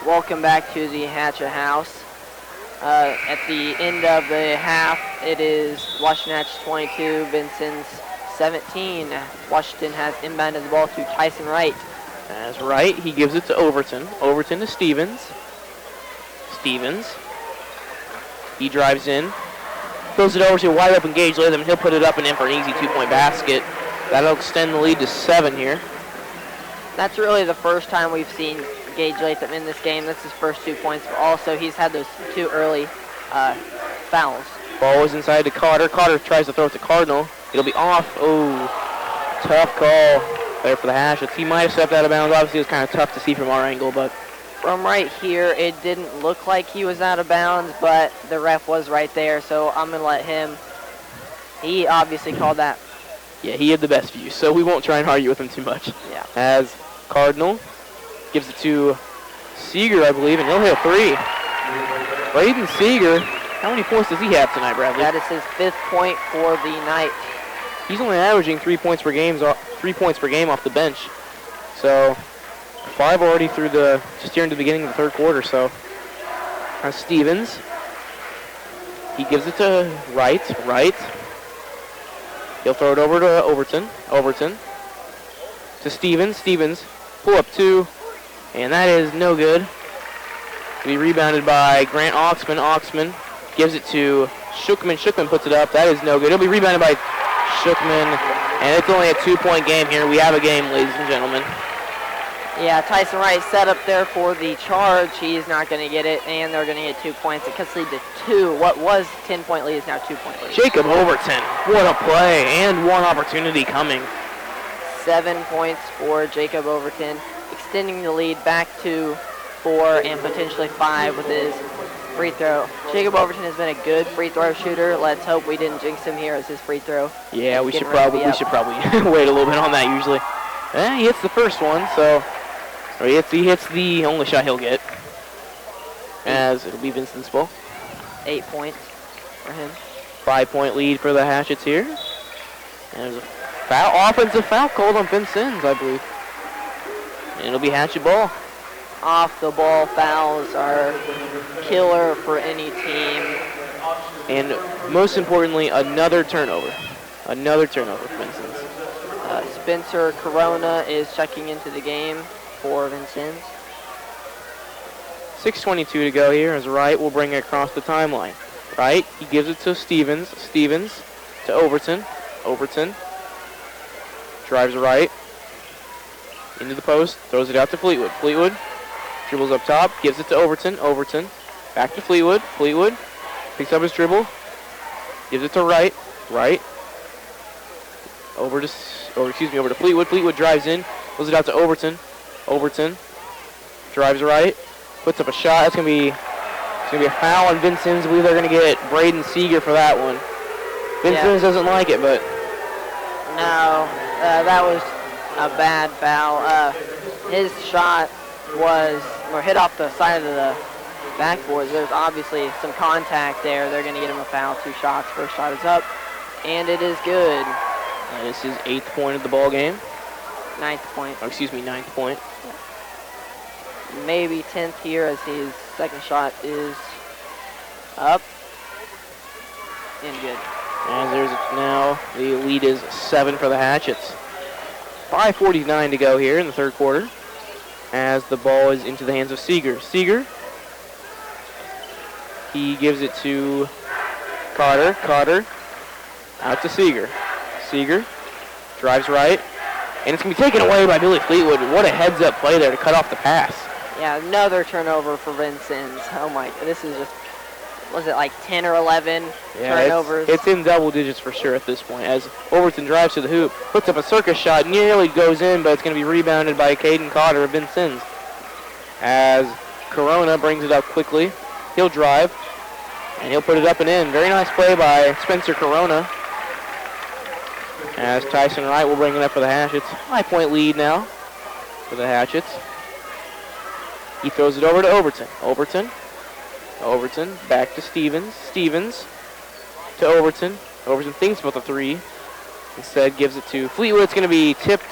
Welcome back to the Hatchet House. At the end of the half, it is Washington Hatch 22, Vincennes 17. Washington has inbounded the ball to Tyson Wright.
That's right. He gives it to Overton. Overton to Stevens. Stevens. He drives in. Throws it over to a wide open Gage Latham. He'll put it up and in for an easy 2-point basket. That'll extend the lead to 7 here.
That's really the first time we've seen Gage Latham in this game. That's his first 2 points, but also he's had those 2 early fouls.
Ball is inside to Carter. Carter tries to throw it to Cardinal. It'll be off. Oh, tough call there for the Hatchets. He might have stepped out of bounds. Obviously, it was kind of tough to see from our angle, but
from right here, it didn't look like he was out of bounds, but the ref was right there, so I'm going to let him. He obviously called that.
Yeah, he had the best view, so we won't try and argue with him too much.
Yeah.
As Cardinal gives it to Seeger, I believe, and he'll hit a 3. Braden Seeger, how many points does he have tonight, Bradley?
That is his 5th point for the night.
He's only averaging 3 points per game, off the bench. So 5 already through just here into the beginning of the third quarter. So Stevens, he gives it to Wright. He'll throw it over to Overton to Stevens, pull up 2, and that is no good. Be rebounded by Grant Oxman gives it to Shookman puts it up. That is no good. It'll be rebounded by Shookman, and it's only a 2-point game here. We have a game, ladies and gentlemen.
Yeah, Tyson Wright set up there for the charge. He's not going to get it, and they're going to get 2 points. It cuts lead to 2. What was 10-point lead is now 2-point lead.
Jacob Overton, what a play, and one opportunity coming.
7 points for Jacob Overton, extending the lead back to 4 and potentially 5 with his free throw. Jacob Overton has been a good free throw shooter. Let's hope we didn't jinx him here as his free throw.
Yeah, we should probably wait a little bit on that usually. He hits the first one, so he hits the only shot he'll get. As it'll be Vincent's ball.
8 points for him.
5-point lead for the Hatchets here. And there's a offensive foul called on Vincennes, I believe. And it'll be Hatchet ball.
Off the ball fouls are killer for any team.
And most importantly, another turnover. Another turnover for Vincennes.
Spencer Corona is checking into the game for Vincennes.
6:22 to go here as Wright will bring it across the timeline. Wright, he gives it to Stevens. Stevens to Overton. Overton drives right into the post, throws it out to Fleetwood. Fleetwood dribbles up top, gives it to Overton. Overton back to Fleetwood. Fleetwood picks up his dribble, gives it to Wright. Wright over to Fleetwood. Fleetwood drives in, throws it out to Overton. Overton drives right, puts up a shot. It's gonna be a foul on Vincennes. I believe they're gonna get Braden Seeger for that one. Vincennes doesn't like it, but
no, that was a bad foul. His shot hit off the side of the backboard. There's obviously some contact there. They're going to get him a foul. 2 shots. First shot is up, and it is good.
That is his 8th point of the ball game.
9th point.
Oh, excuse me, 9th point.
Maybe 10th here as his second shot is up and good.
And there's now the lead is 7 for the Hatchets. 5:49 to go here in the third quarter as the ball is into the hands of Seeger. Seeger, he gives it to Carter. Carter out to Seeger. Seeger drives right, and it's going to be taken away by Billy Fleetwood. What a heads-up play there to cut off the pass.
Yeah, another turnover for Vincennes. Oh my, this is just, was it like 10 or 11 turnovers?
It's in double digits for sure at this point as Overton drives to the hoop, puts up a circus shot, nearly goes in, but it's going to be rebounded by Caden Cotter of Vincennes. As Corona brings it up quickly, he'll drive, and he'll put it up and in. Very nice play by Spencer Corona. As Tyson Wright will bring it up for the Hatchets. 5-point lead now for the Hatchets. He throws it over to Overton. Overton back to Stevens. Stevens to Overton. Overton thinks about the 3. Instead gives it to Fleetwood. It's going to be tipped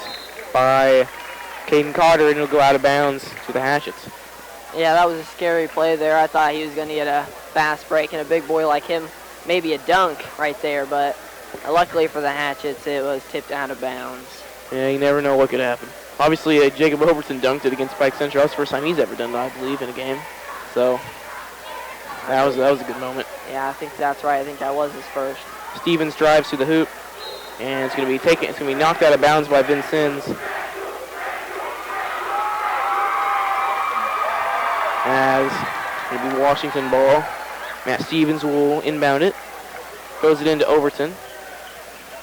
by Caden Carter, and it'll go out of bounds to the Hatchets.
Yeah, that was a scary play there. I thought he was going to get fast break, and a big boy like him, maybe a dunk right there, but luckily for the Hatchets, it was tipped out of bounds.
Yeah, you never know what could happen. Obviously, Jacob Overton dunked it against Pike Central. That's the first time he's ever done that, I believe, in a game. So that was a good moment.
Yeah, I think that's right. I think that was his first.
Stevens drives to the hoop, and it's going to be taken. It's going to be knocked out of bounds by Vincennes. As it's going to be Washington ball. Matt Stevens will inbound it. Throws it into Overton.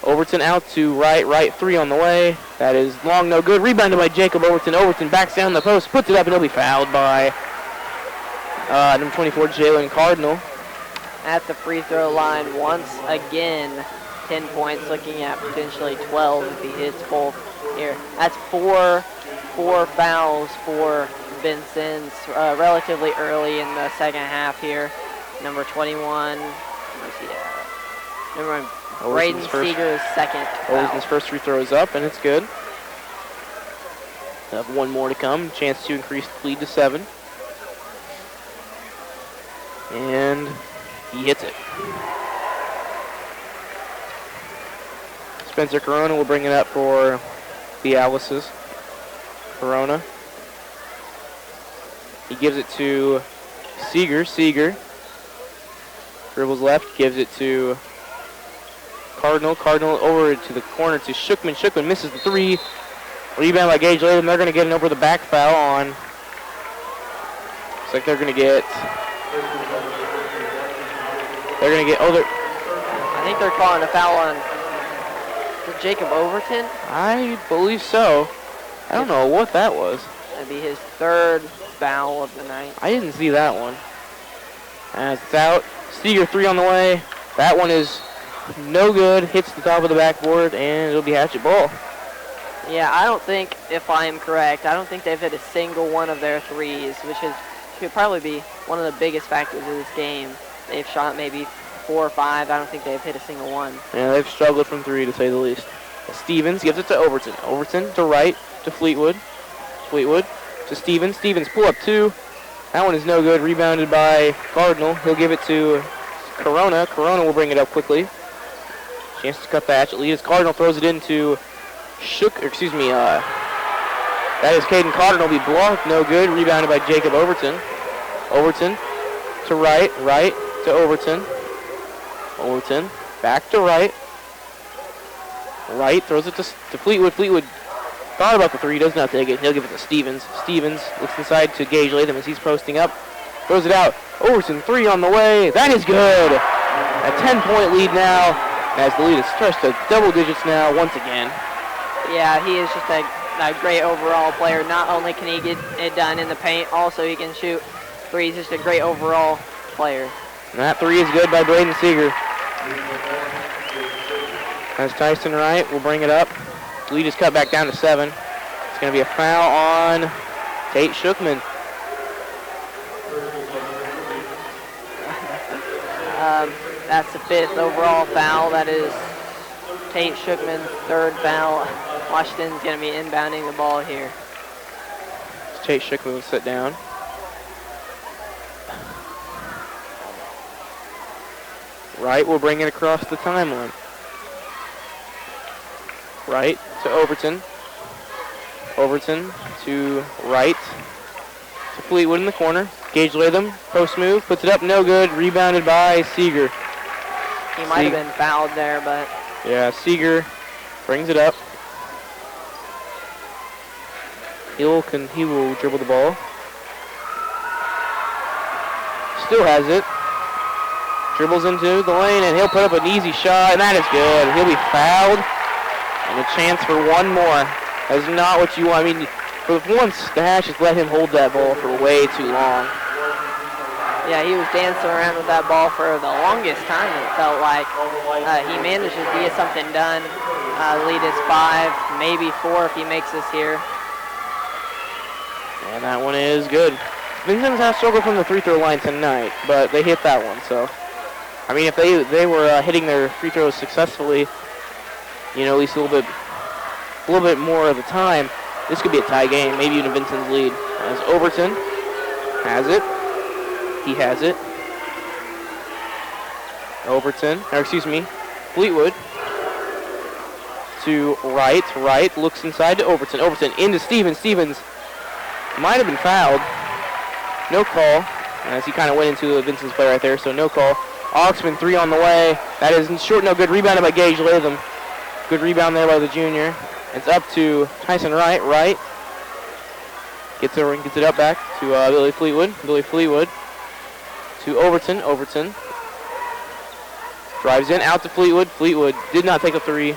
Overton out to right, 3 on the way. That is long, no good. Rebounded by Jacob Overton. Overton backs down the post, puts it up, and he'll be fouled by number 24, Jalen Cardinal.
At the free throw line once again. 10 points, looking at potentially 12 if he hits both here. That's four fouls for Vincennes relatively early in the second half here. Number 21, where's he at? Number 1, Braden Seeger's second foul.
Overton's first free throw is up, and it's good. They'll have one more to come. Chance to increase the lead to 7. And he hits it. Spencer Corona will bring it up for the Alices. Corona. He gives it to Seeger. Seeger dribbles left, gives it to Cardinal. Cardinal over to the corner to Shookman. Shookman misses the 3. Rebound by Gage Latham. They're going to get an over the back foul on. Looks like they're going to get.
I think they're calling a foul on Jacob Overton.
I believe so. I don't know what that was.
That'd be his 3rd foul of the night.
I didn't see that one. As it's out. Seeger 3 on the way. That one is no good. Hits the top of the backboard, and it'll be Hatchet ball.
Yeah, I don't think, if I am correct, I don't think they've hit a single one of their threes, which could probably be one of the biggest factors of this game. They've shot maybe 4 or 5. I don't think they've hit a single one.
Yeah, they've struggled from 3, to say the least. Stevens gives it to Overton. Overton to right, to Fleetwood. Fleetwood to Stevens. Stevens pull up 2. That one is no good. Rebounded by Cardinal. He'll give it to Corona. Corona will bring it up quickly. Chance to cut the Hatchet lead as Cardinal throws it into that is Caden Cardinal. Will be blocked. No good. Rebounded by Jacob Overton. Overton to right to Overton. Overton back to right. Right throws it to Fleetwood. Fleetwood thought about the 3, does not take it. He'll give it to Stevens. Stevens looks inside to Gage Latham as he's posting up. Throws it out. Overton 3 on the way. That is good. A 10-point lead now as the lead is stretched to double digits now once again.
Yeah, he is just a great overall player. Not only can he get it done in the paint, also he can shoot 3. He's just a great overall player.
And that 3 is good by Braden Seeger. As Tyson Wright will bring it up. The lead is cut back down to 7. It's going to be a foul on Tate Shookman.
That's the 5th overall foul. That is Tate Shookman's 3rd foul. Washington's going to be inbounding the ball here.
Tate Shookman will sit down. Wright will bring it across the timeline. Right to Overton. Overton to right to Fleetwood in the corner. Gage Latham, post move, puts it up, no good. Rebounded by Seeger.
He might have been fouled there, but...
Yeah, Seeger brings it up. He will dribble the ball. Still has it. Dribbles into the lane, and he'll put up an easy shot, and that is good. He'll be fouled. And a chance for one more. That's not what you want. I mean, for once, the Hatchets let him hold that ball for way too long.
Yeah, he was dancing around with that ball for the longest time, it felt like. He manages to get something done. Lead is 5, maybe 4 if he makes this here.
And that one is good. Vincennes have struggled from the free throw line tonight, but they hit that one. So, I mean, if they were hitting their free throws successfully, you know, at least a little bit more of the time, this could be a tie game, maybe even Vincennes lead. As Overton has it. He has it. Overton, or excuse me, Fleetwood to right, looks inside to Overton. Overton into Stevens. Stevens might have been fouled. No call, as he kind of went into Vincent's play right there, so no call. Oxman 3 on the way. That is short, no good. Rebounded by Gage Latham. Good rebound there by the junior. It's up to Tyson Wright. Wright gets it up back to Billy Fleetwood. Billy Fleetwood to Overton. Overton drives in, out to Fleetwood. Fleetwood did not take a 3.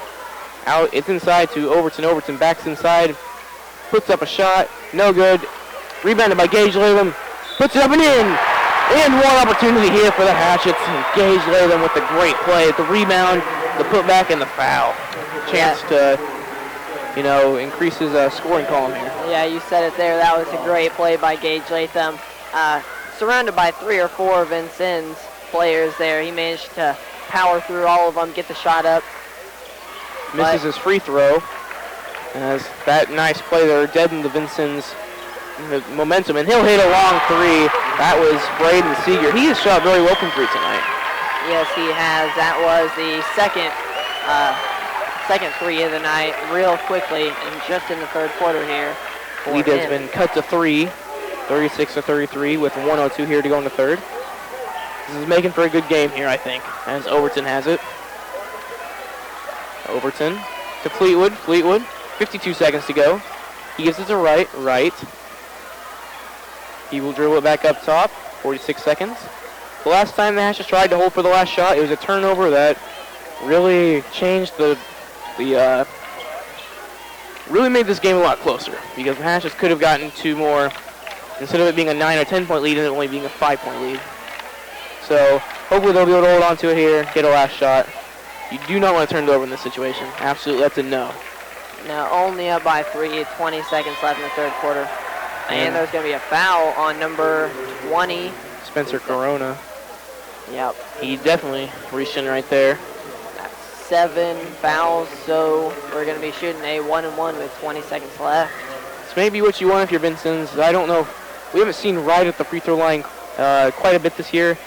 Out, it's inside to Overton. Overton backs inside, puts up a shot. No good. Rebounded by Gage Latham. Puts it up and in. And one opportunity here for the Hatchets. Gage Latham with the great play. The rebound, the putback, and the foul. Chance to, increase his scoring column here.
Yeah, you said it there. That was a great play by Gage Latham. Surrounded by 3 or 4 Vincennes players there. He managed to power through all of them, get the shot up.
Misses his free throw. As that nice play there deadened the Vincennes momentum, and he'll hit a long 3. That was Braden Seeger. He has shot very well from 3 tonight.
Yes, he has. That was the second 3 of the night, real quickly, and just in the third quarter here.
Lead has been cut to 3, 36-33, with 1:02 here to go in the third. This is making for a good game here, I think, as Overton has it. Overton to Fleetwood. Fleetwood, 52 seconds to go. He gives it to Wright. Wright. He will dribble it back up top. 46 seconds. The last time the Hatchets tried to hold for the last shot, it was a turnover that really changed really made this game a lot closer, because the Hatchets could have gotten 2 more. Instead of it being a 9 or 10 point lead, and it only being a 5-point lead. So hopefully they'll be able to hold on to it here, get a last shot. You do not want to turn it over in this situation. Absolutely, that's a no.
Now only up by 3, 20 seconds left in the third quarter. And there's going to be a foul on number 20.
Spencer Corona.
Yep.
He definitely reached in right there.
That's 7 fouls, so we're going to be shooting a 1-and-1 with 20 seconds left.
This may be what you want if you're Vincennes. I don't know. We haven't seen Wright at the free throw line quite a bit this year.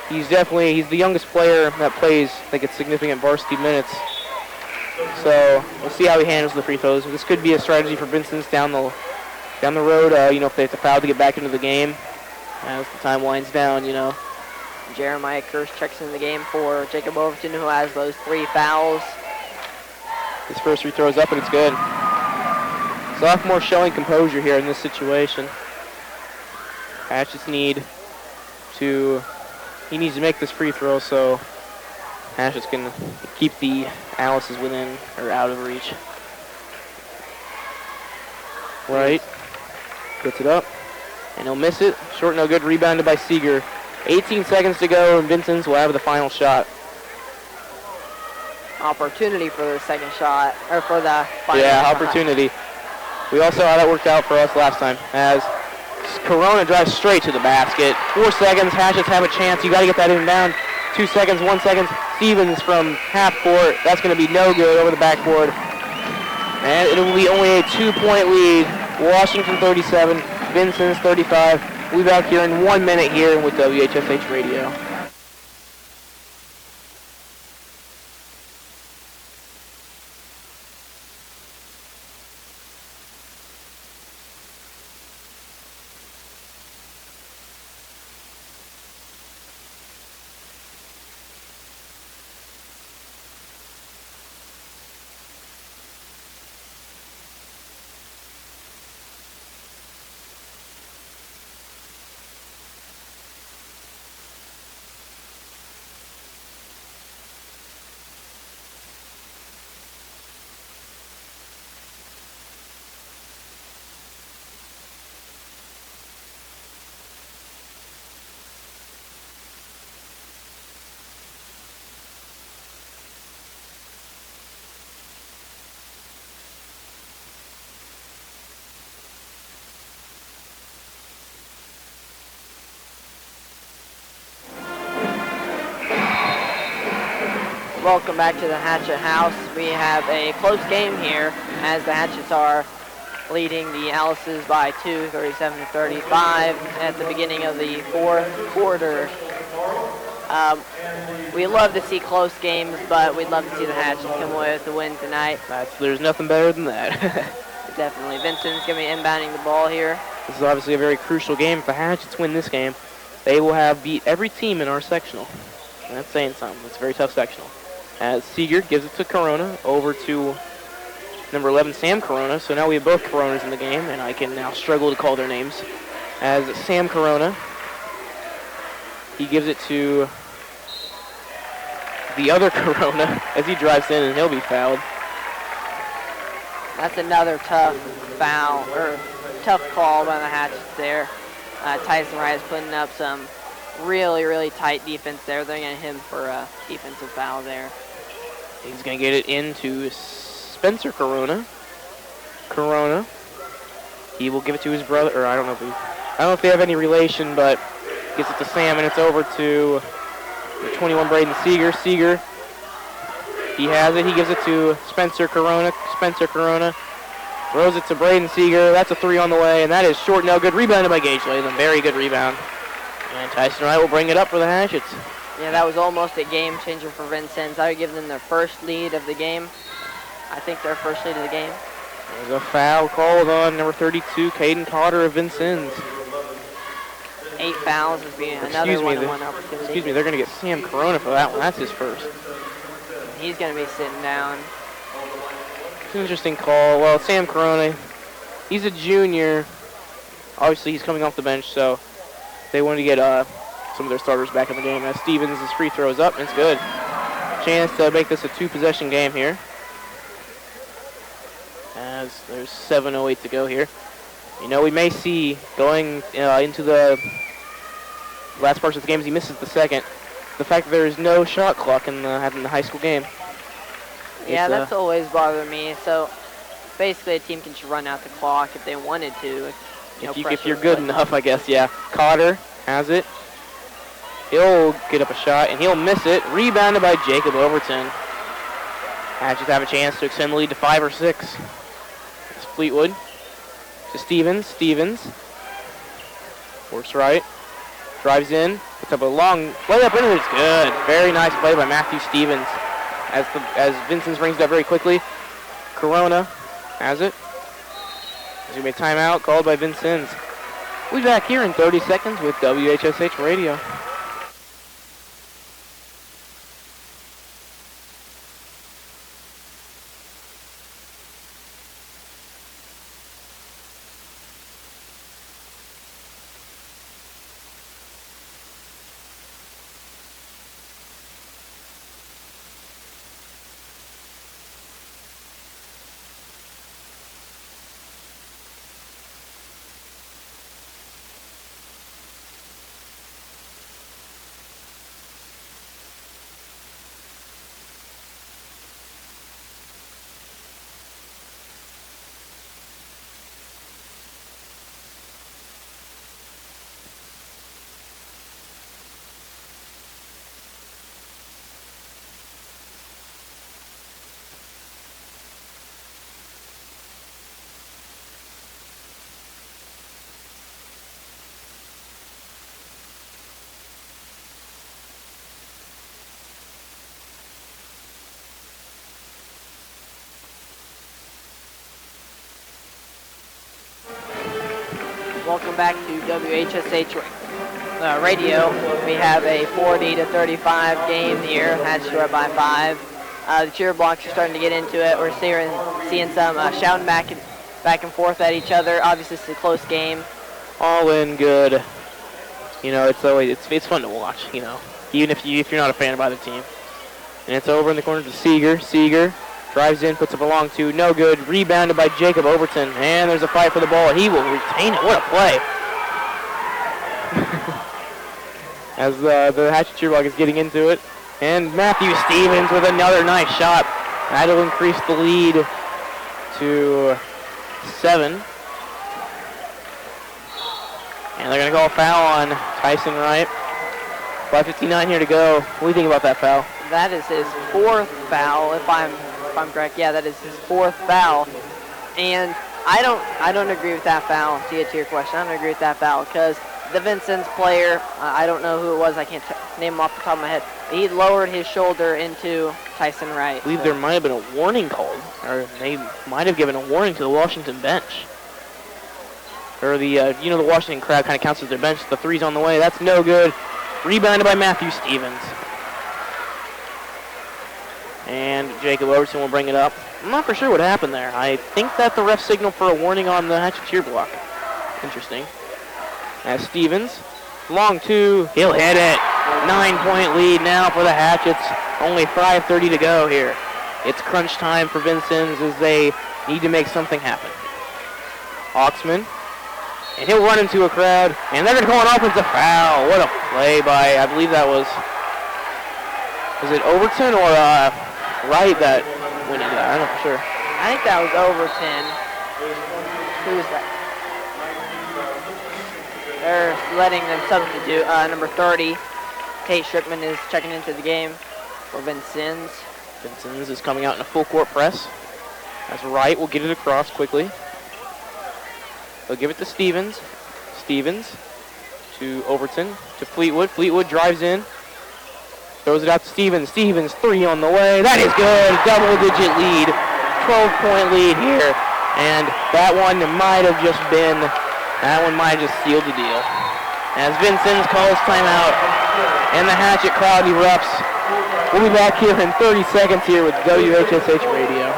He's the youngest player that plays, I think, it's significant varsity minutes. So we'll see how he handles the free throws. This could be a strategy for Vincennes down the road, if they have to foul to get back into the game. As the time winds down,
Jeremiah Kirsch checks in the game for Jacob Overton, who has those 3 fouls.
His first free throw is up, and it's good. Sophomore showing composure here in this situation. Hatchets needs to make this free throw so Hatchets can keep the Alices within or out of reach. Right. Gets it up. And he'll miss it. Short, no good. Rebounded by Seeger. 18 seconds to go, and Vincennes will have the final shot.
Opportunity for the second shot, or for the final
Yeah,
shot.
opportunity. We all saw how that worked out for us last time, as Corona drives straight to the basket. 4 seconds, Hatchets have a chance. You got to get that inbound. 2 seconds, 1 second. Stevens from half court. That's going to be no good over the backboard. And it will be only a 2-point lead. Washington 37, Vincennes 35. We'll be back here in 1 minute here with WHSH Radio.
Welcome back to the Hatchet House. We have a close game here as the Hatchets are leading the Alices by 2, 37-35 at the beginning of the fourth quarter. We love to see close games, but we'd love to see the Hatchets come away with the win tonight.
There's nothing better than that.
Definitely. Vincent's going to be inbounding the ball here.
This is obviously a very crucial game. If the Hatchets win this game, they will have beat every team in our sectional. And that's saying something. It's a very tough sectional. As Seeger gives it to Corona, over to number 11, Sam Corona. So now we have both Coronas in the game, and I can now struggle to call their names. As Sam Corona, he gives it to the other Corona as he drives in, and he'll be fouled.
That's another tough foul, or tough call by the Hatchets there. Tyson Wright is putting up some really, really tight defense there. They're going to hit him for a defensive foul there.
He's going to get it into Spencer Corona. Corona. He will give it to his brother, or I don't know if they have any relation, but gets it to Sam, and it's over to the 21, Braden Seeger. Seeger, he has it. He gives it to Spencer Corona. Spencer Corona throws it to Braden Seeger. That's a 3 on the way, and that is short. No good. Rebounded by Gage Latham. Very good rebound. And Tyson Wright will bring it up for the Hatchets.
Yeah, that was almost a game changer for Vincennes. I would give them their first lead of the game. I think their first lead of the game.
There's a foul called on number 32, Caden Cotter of Vincennes.
8 fouls would be another one-on-one opportunity.
Excuse me, they're going to get Sam Corona for that one. That's his first.
He's going to be sitting down.
It's an interesting call. Well, Sam Corona, he's a junior. Obviously, he's coming off the bench, so they wanted to get some of their starters back in the game. As Stevens' free throw is up, and it's good. Chance to make this a 2-possession game here. As there's 7:08 to go here. You know, we may see going into the last parts of the game as he misses the second, the fact that there is no shot clock in the high school game.
Yeah, that's always bothered me. So basically a team can just run out the clock if they wanted to.
If you're good enough, I guess, yeah. Cotter has it. He'll get up a shot, and he'll miss it. Rebounded by Jacob Overton. Hatchets have a chance to extend the lead to 5 or 6. It's Fleetwood to Stevens. Stevens works right. Drives in. Puts up a long layup, and it's good. Very nice play by Matthew Stevens. As Vincennes brings it up very quickly. Corona has it. There's going to be a timeout called by Vincennes. We'll be back here in 30 seconds with WHSH Radio.
Welcome back to WHSH Radio. We have a 40-35 game here. Hatchet up by 5. The cheer blocks are starting to get into it. We're seeing some shouting back and forth at each other. Obviously, it's a close game.
All in good. You know, it's fun to watch. You know, even if you're not a fan of either team. And it's over in the corner to Seeger. Seeger drives in, puts up a long 2, no good. Rebounded by Jacob Overton, and there's a fight for the ball. He will retain it. What a play! As the Hatchet cheer block is getting into it, and Matthew Stevens with another nice shot. That'll increase the lead to 7. And they're gonna call a foul on Tyson Wright. 5:59 here to go. What do you think about that foul?
That is his 4th foul, if I'm correct. Yeah, that is his 4th foul. And I don't agree with that foul. To get to your question, I don't agree with that foul because the Vincennes player, I don't know who it was, I can't name him off the top of my head, he lowered his shoulder into Tyson Wright.
I believe there might have been a warning called, or they might have given a warning to the Washington bench. Or the, the Washington crowd kind of counts as their bench. The three's on the way. That's no good. Rebounded by Matthew Stevens. And Jacob Overton will bring it up. I'm not for sure what happened there. I think that the ref signaled for a warning on the Hatchet block. Interesting. As Stevens, long two, he'll hit it. 9-point lead now for the Hatchets. Only 5:30 to go here. It's crunch time for Vincennes as they need to make something happen. Oxman. And he'll run into a crowd, and they're going to call an offensive foul. What a play by, I believe that was it Overton or Wright that went into that? I'm not sure.
I think that was Overton. Who was that? They're letting them substitute. Number 30, Kate Strickman is checking into the game for Vincennes.
Vincennes is coming out in a full court press. As Wright will get it across quickly. They'll give it to Stevens. Stevens to Overton to Fleetwood. Fleetwood drives in. Throws it out to Stevens. Stevens, three on the way. That is good. Double-digit lead. 12-point lead here. And that one might have just sealed the deal. As Vincennes calls timeout and the Hatchet crowd erupts. We'll be back here in 30 seconds here with WHSH Radio.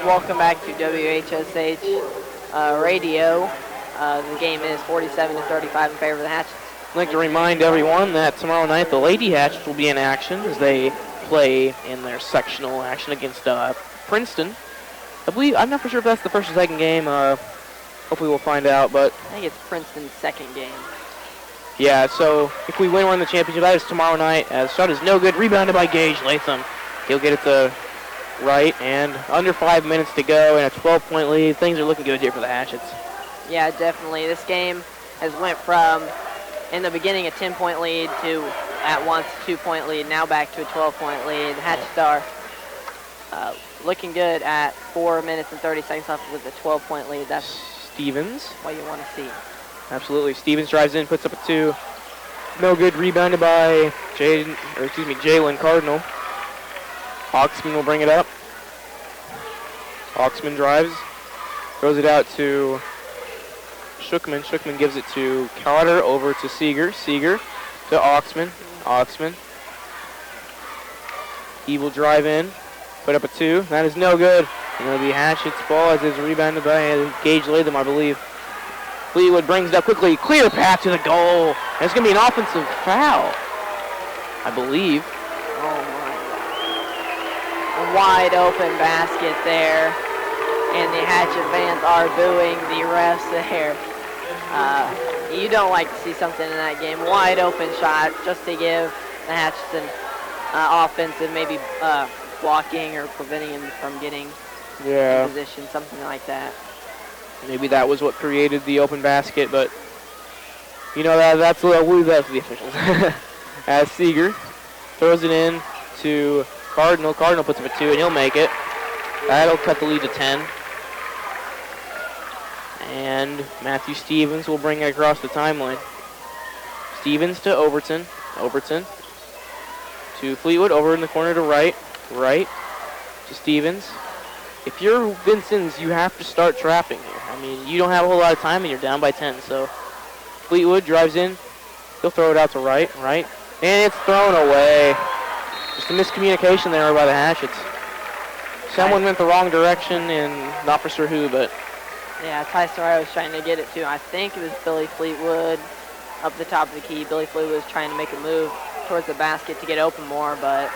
Welcome back to WHSH Radio. The game is 47-35 in favor of the Hatchets.
I'd like to remind everyone that tomorrow night the Lady Hatchets will be in action as they play in their sectional action against Princeton. I'm not for sure if that's the first or second game. Hopefully we'll find out, but
I think it's Princeton's second game.
Yeah, so if we win, we're in the championship. That is tomorrow night. As shot is no good. Rebounded by Gage Latham. He'll get it to Wright, and under 5 minutes to go and a 12-point lead. Things are looking good here for the Hatchets.
Yeah, definitely. This game has went from, in the beginning, a 10-point lead to at once a 2-point lead, now back to a 12-point lead. The Hatchets are looking good at 4 minutes and 30 seconds left with a 12-point lead. That's
Stevens.
what you want to see.
Absolutely. Stevens drives in, puts up a 2. No good. Rebounded by Jalen Cardinal. Oxman will bring it up. Oxman drives, throws it out to Shookman. Shookman gives it to Carter, over to Seeger. Seeger to Oxman. Oxman. He will drive in, put up a 2. That is no good. And it'll be Hatchet's ball as it's rebounded by Gage Latham, I believe. Fleetwood brings it up quickly. Clear path to the goal. And it's going to be an offensive foul, I believe.
Wide open basket there, and the Hatchet fans are booing the refs there. You don't like to see something in that game. Wide open shot just to give the Hatchets an offensive, maybe blocking or preventing him from getting in position, something like that.
Maybe that was what created the open basket, but that's we'll leave that to the officials. As Seeger throws it in to Cardinal. Cardinal puts up a 2, and he'll make it. That'll cut the lead to 10. And Matthew Stevens will bring it across the timeline. Stevens to Overton. Overton to Fleetwood. Over in the corner to Wright. Wright to Stevens. if you're Vincennes, you have to start trapping here. I mean, you don't have a whole lot of time and you're down by 10. So Fleetwood drives in. He'll throw it out to right. And it's thrown away. Just a miscommunication there by the Hatchets. Someone went the wrong direction and not for sure who, but...
Yeah, Tyson Wright was trying to get it to, I think it was Billy Fleetwood up the top of the key. Billy Fleetwood was trying to make a move towards the basket to get open more, but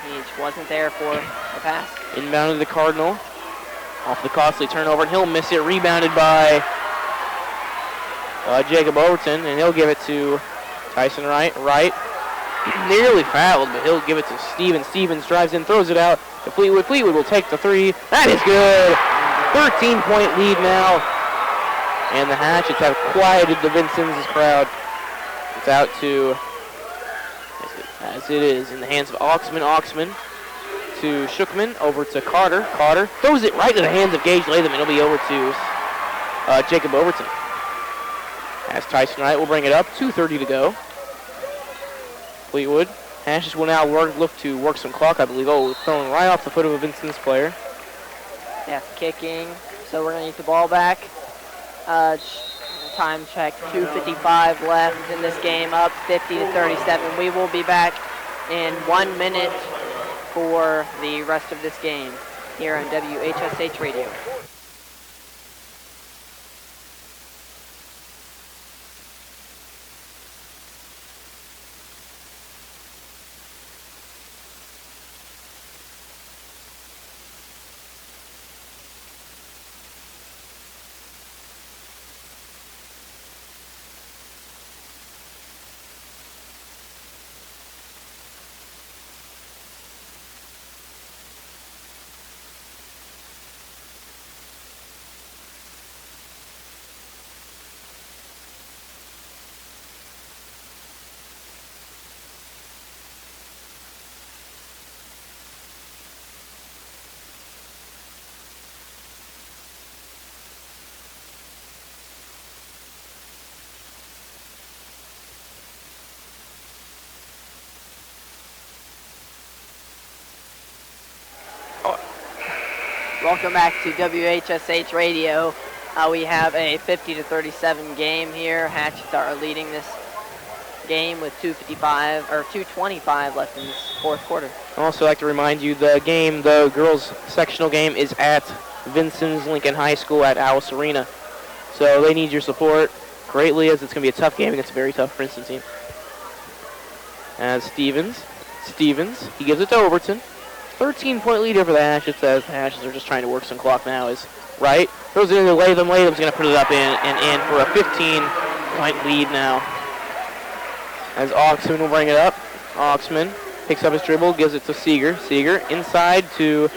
he just wasn't there for the pass.
Inbound to the Cardinal. Off the costly turnover, and he'll miss it. Rebounded by Jacob Overton, and he'll give it to Tyson Wright. Nearly fouled, but he'll give it to Stevens. Stevens drives in, throws it out to Fleetwood. Fleetwood will take the three. That is good. 13-point lead now. And the Hatchets have quieted the Vincennes' crowd. It's out to, as it is, in the hands of Oxman. Oxman to Shookman, over to Carter. Carter throws it right to the hands of Gage Latham, and it'll be over to Jacob Overton. As Tyson Wright will bring it up, 2:30 to go. Fleetwood. Hatchets will now look to work some clock, I believe. Oh, thrown right off the foot of a Vincennes player.
Yeah, kicking. So we're going to get the ball back. Time check, 2:55 left in this game, up 50-37. We will be back in 1 minute for the rest of this game here on WHSH Radio. Welcome back to WHSH Radio. We have a 50-37 game here. Hatchets are leading this game with 2:25 left in this fourth quarter.
I'd also like to remind you the girls sectional game is at Vincennes Lincoln High School at Alice Arena. So they need your support greatly, as it's going to be a tough game against a very tough Princeton team. As Stevens, he gives it to Overton. 13-point lead over the Hatchets, as the Hatchets are just trying to work some clock now. Is Wright throws it into Latham. Latham's going to put it up in for a 15-point lead now. As Oxman will bring it up. Oxman picks up his dribble, gives it to Seeger. Seeger inside to,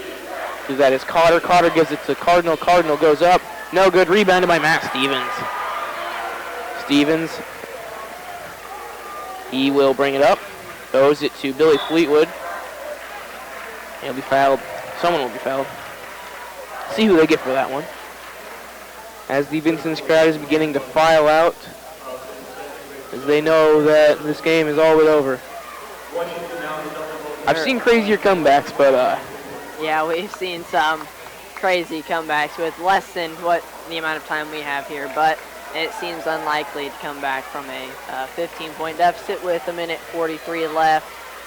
that is Carter. Carter gives it to Cardinal. Cardinal goes up. No good. Rebounded by Matt Stevens. Stevens, he will bring it up. Throws it to Billy Fleetwood. He'll be fouled. Someone will be fouled. See who they get for that one. As the Vincennes crowd is beginning to file out, as they know that this game is all but over. I've seen crazier comebacks, but
yeah, we've seen some crazy comebacks with less than what the amount of time we have here, but it seems unlikely to come back from a 15-point deficit with 1:43 left.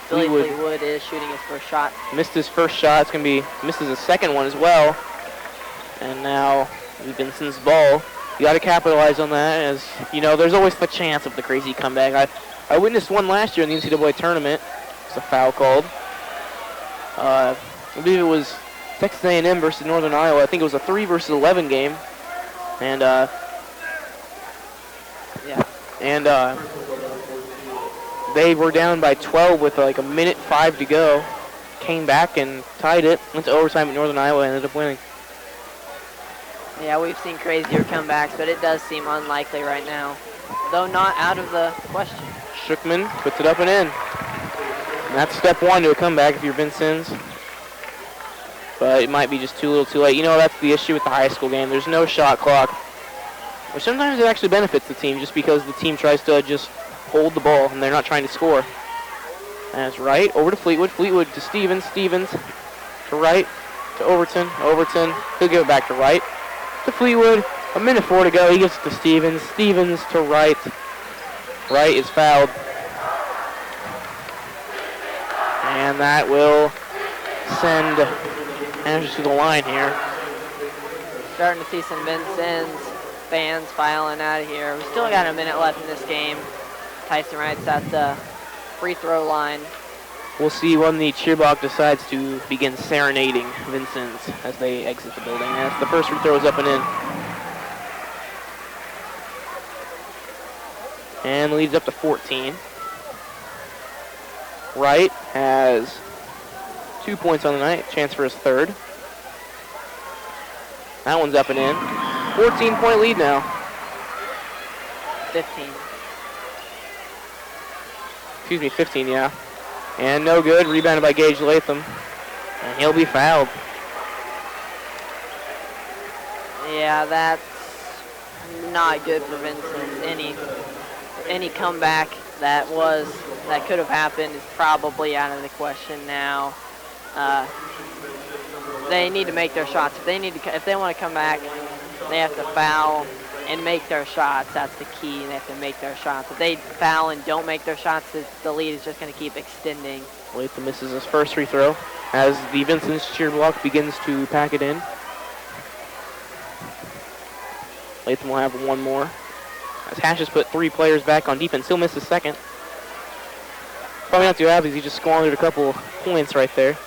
Billy Fleetwood is shooting his first shot.
Missed his first shot. It's going to be, misses his second one as well. And now Vincennes' ball. You got to capitalize on that, as you know, there's always the chance of the crazy comeback. I witnessed one last year in the NCAA tournament. It's a foul called. I believe it was Texas A&M versus Northern Iowa. I think it was a 3 versus 11 game. And they were down by 12 with like 1:05 to go. Came back and tied it. Went to overtime at Northern Iowa and ended up winning.
Yeah, we've seen crazier comebacks, but it does seem unlikely right now, though not out of the question.
Shookman puts it up and in. And that's step one to a comeback if you're Vincennes. But it might be just too little too late. You know, that's the issue with the high school game. There's no shot clock. Or sometimes it actually benefits the team just because the team tries to just hold the ball and they're not trying to score. That's Wright over to Fleetwood. Fleetwood to Stevens. Stevens to Wright. to Overton. Overton, he'll give it back to Wright. To Fleetwood, a minute 4 to go. He gives it to Stevens. Stevens to Wright. Wright is fouled. And that will send Andrews to the line here.
Starting to see some Vincennes fans filing out of here. We still got a minute left in this game. Tyson Wright's at the free throw line.
We'll see when the cheer block decides to begin serenading Vincennes as they exit the building. As the first free throw is up and in. And leads up to 14. Wright has 2 points on the night, chance for his third. That one's up and in. 14-point lead now.
15.
Excuse me, 15, yeah. And no good, rebounded by Gage Latham. And he'll be fouled.
Yeah, that's not good for Vincent. Any comeback that could have happened is probably out of the question now. They need to make their shots. If they want to come back, they have to foul and make their shots. That's the key. They have to make their shots. If they foul and don't make their shots, the lead is just going to keep extending.
Latham misses his first free throw as the Vincent's cheer block begins to pack it in. Latham will have one more. As Hatchets put 3 players back on defense, he'll miss his second. Probably not too happy. He just squandered a couple points right there.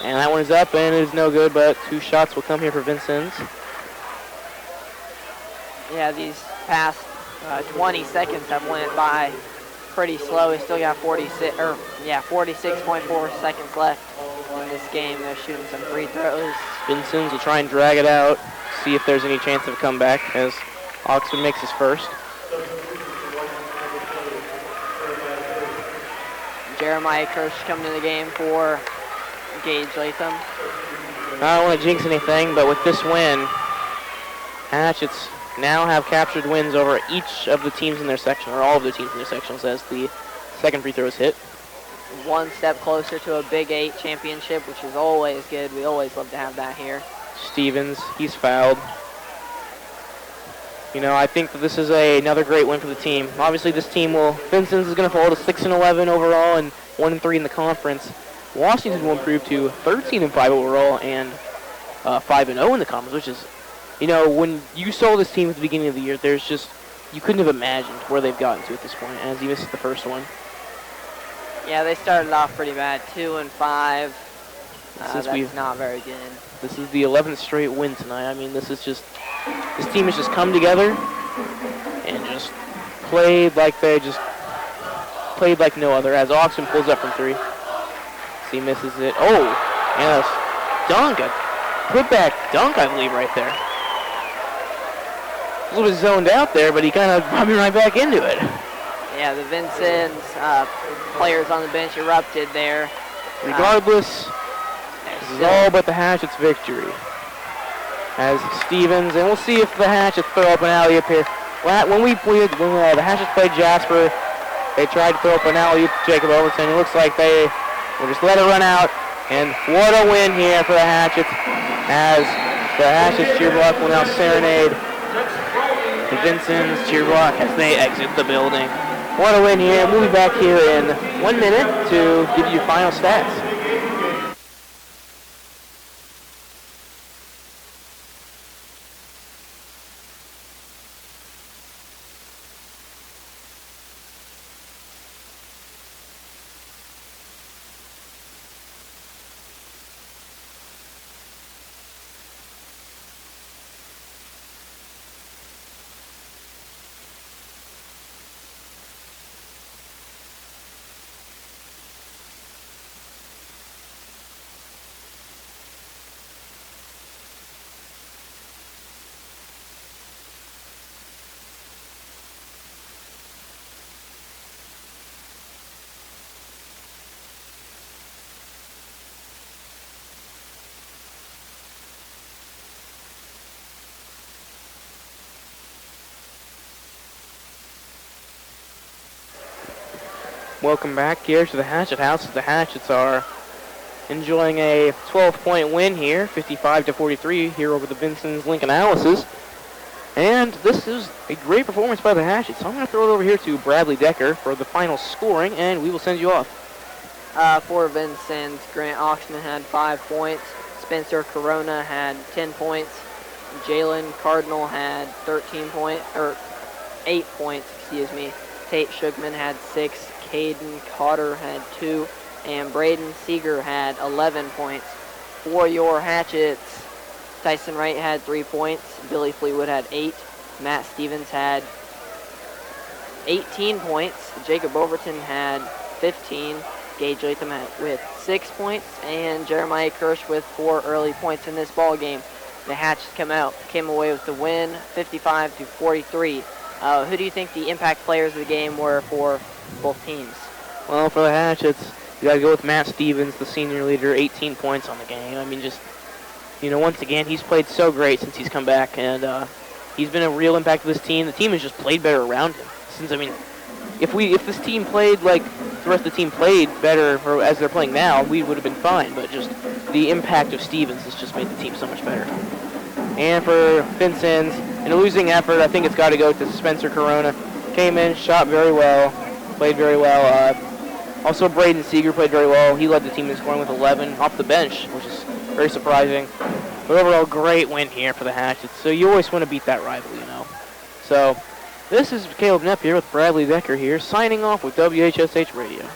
And that one is up and it is no good, but 2 shots will come here for Vincennes.
Yeah, these past 20 seconds have went by pretty slow. We still got 46.4 seconds left in this game. They're shooting some free throws.
Vincennes will try and drag it out, see if there's any chance of a comeback as Oxford makes his first.
Jeremiah Kirsch coming to the game for Gage Latham.
I don't want to jinx anything, but with this win, Hatchets now have captured wins over each of the teams in their section, or all of the teams in their sections, as the second free throw is hit.
One step closer to a Big 8 championship, which is always good. We always love to have that here.
Stevens, he's fouled. You know, I think that this is another great win for the team. Obviously, this team Vincennes is going to fall to 6-11 overall and 1-3 in the conference. Washington will improve to 13-5 overall and 5-0 in the conference, which is, you know, when you saw this team at the beginning of the year, you couldn't have imagined where they've gotten to at this point, as he missed the first one.
Yeah, they started off pretty bad, 2-5. That's not very good.
This is the 11th straight win tonight. I mean, this team has just come together and just played like no other. As Oxen pulls up from 3, he misses it. Oh, and a dunk, a put-back dunk, I believe, right there. A little bit zoned out there, but he kind of brought me right back into it.
Yeah, the Vincennes players on the bench erupted there.
Regardless, this is all but the Hatchets' victory. As Stevens, and we'll see if the Hatchets throw up an alley-oop here. When the Hatchets played Jasper, they tried to throw up an alley-oop to Jacob Overton. It looks like they will just let it run out. And what a win here for the Hatchets, as the Hatchets cheer block will now serenade the Vincennes cheer block as they exit the building. What a win here. We'll be back here in 1 minute to give you final stats. Welcome back here to the Hatchet House. The Hatchets are enjoying a 12-point win here, 55-43 here over the Vincent's Lincoln Alices. And this is a great performance by the Hatchets. So I'm going to throw it over here to Bradley Decker for the final scoring, and we will send you off.
For Vincent, Grant Oxman had 5 points. Spencer Corona had 10 points. Jalen Cardinal had 8 points, excuse me. Tate Shugman had 6. Caden Cotter had 2. And Braden Seeger had 11 points. For your Hatchets, Tyson Wright had 3 points. Billy Fleetwood had 8. Matt Stevens had 18 points. Jacob Overton had 15. Gage Latham with 6 points. And Jeremiah Kirsch with 4 early points in this ball game. The Hatchets came away with the win, 55-43. Who do you think the impact players of the game were for both teams?
Well, for the Hatchets, you got to go with Matt Stevens, the senior leader, 18 points on the game. I mean, just, once again, he's played so great since he's come back, and he's been a real impact to this team. The team has just played better around him. If this team played like the rest of the team played better, or as they're playing now, we would have been fine. But just the impact of Stevens has just made the team so much better. And for Vincent's, in a losing effort, I think it's got to go to Spencer Corona. Came in, shot very well, played very well. Also, Braden Seeger played very well. He led the team in scoring with 11 off the bench, which is very surprising. But overall, great win here for the Hatchets. So you always want to beat that rival, So this is Caleb Nepp here with Bradley Decker here, signing off with WHSH Radio.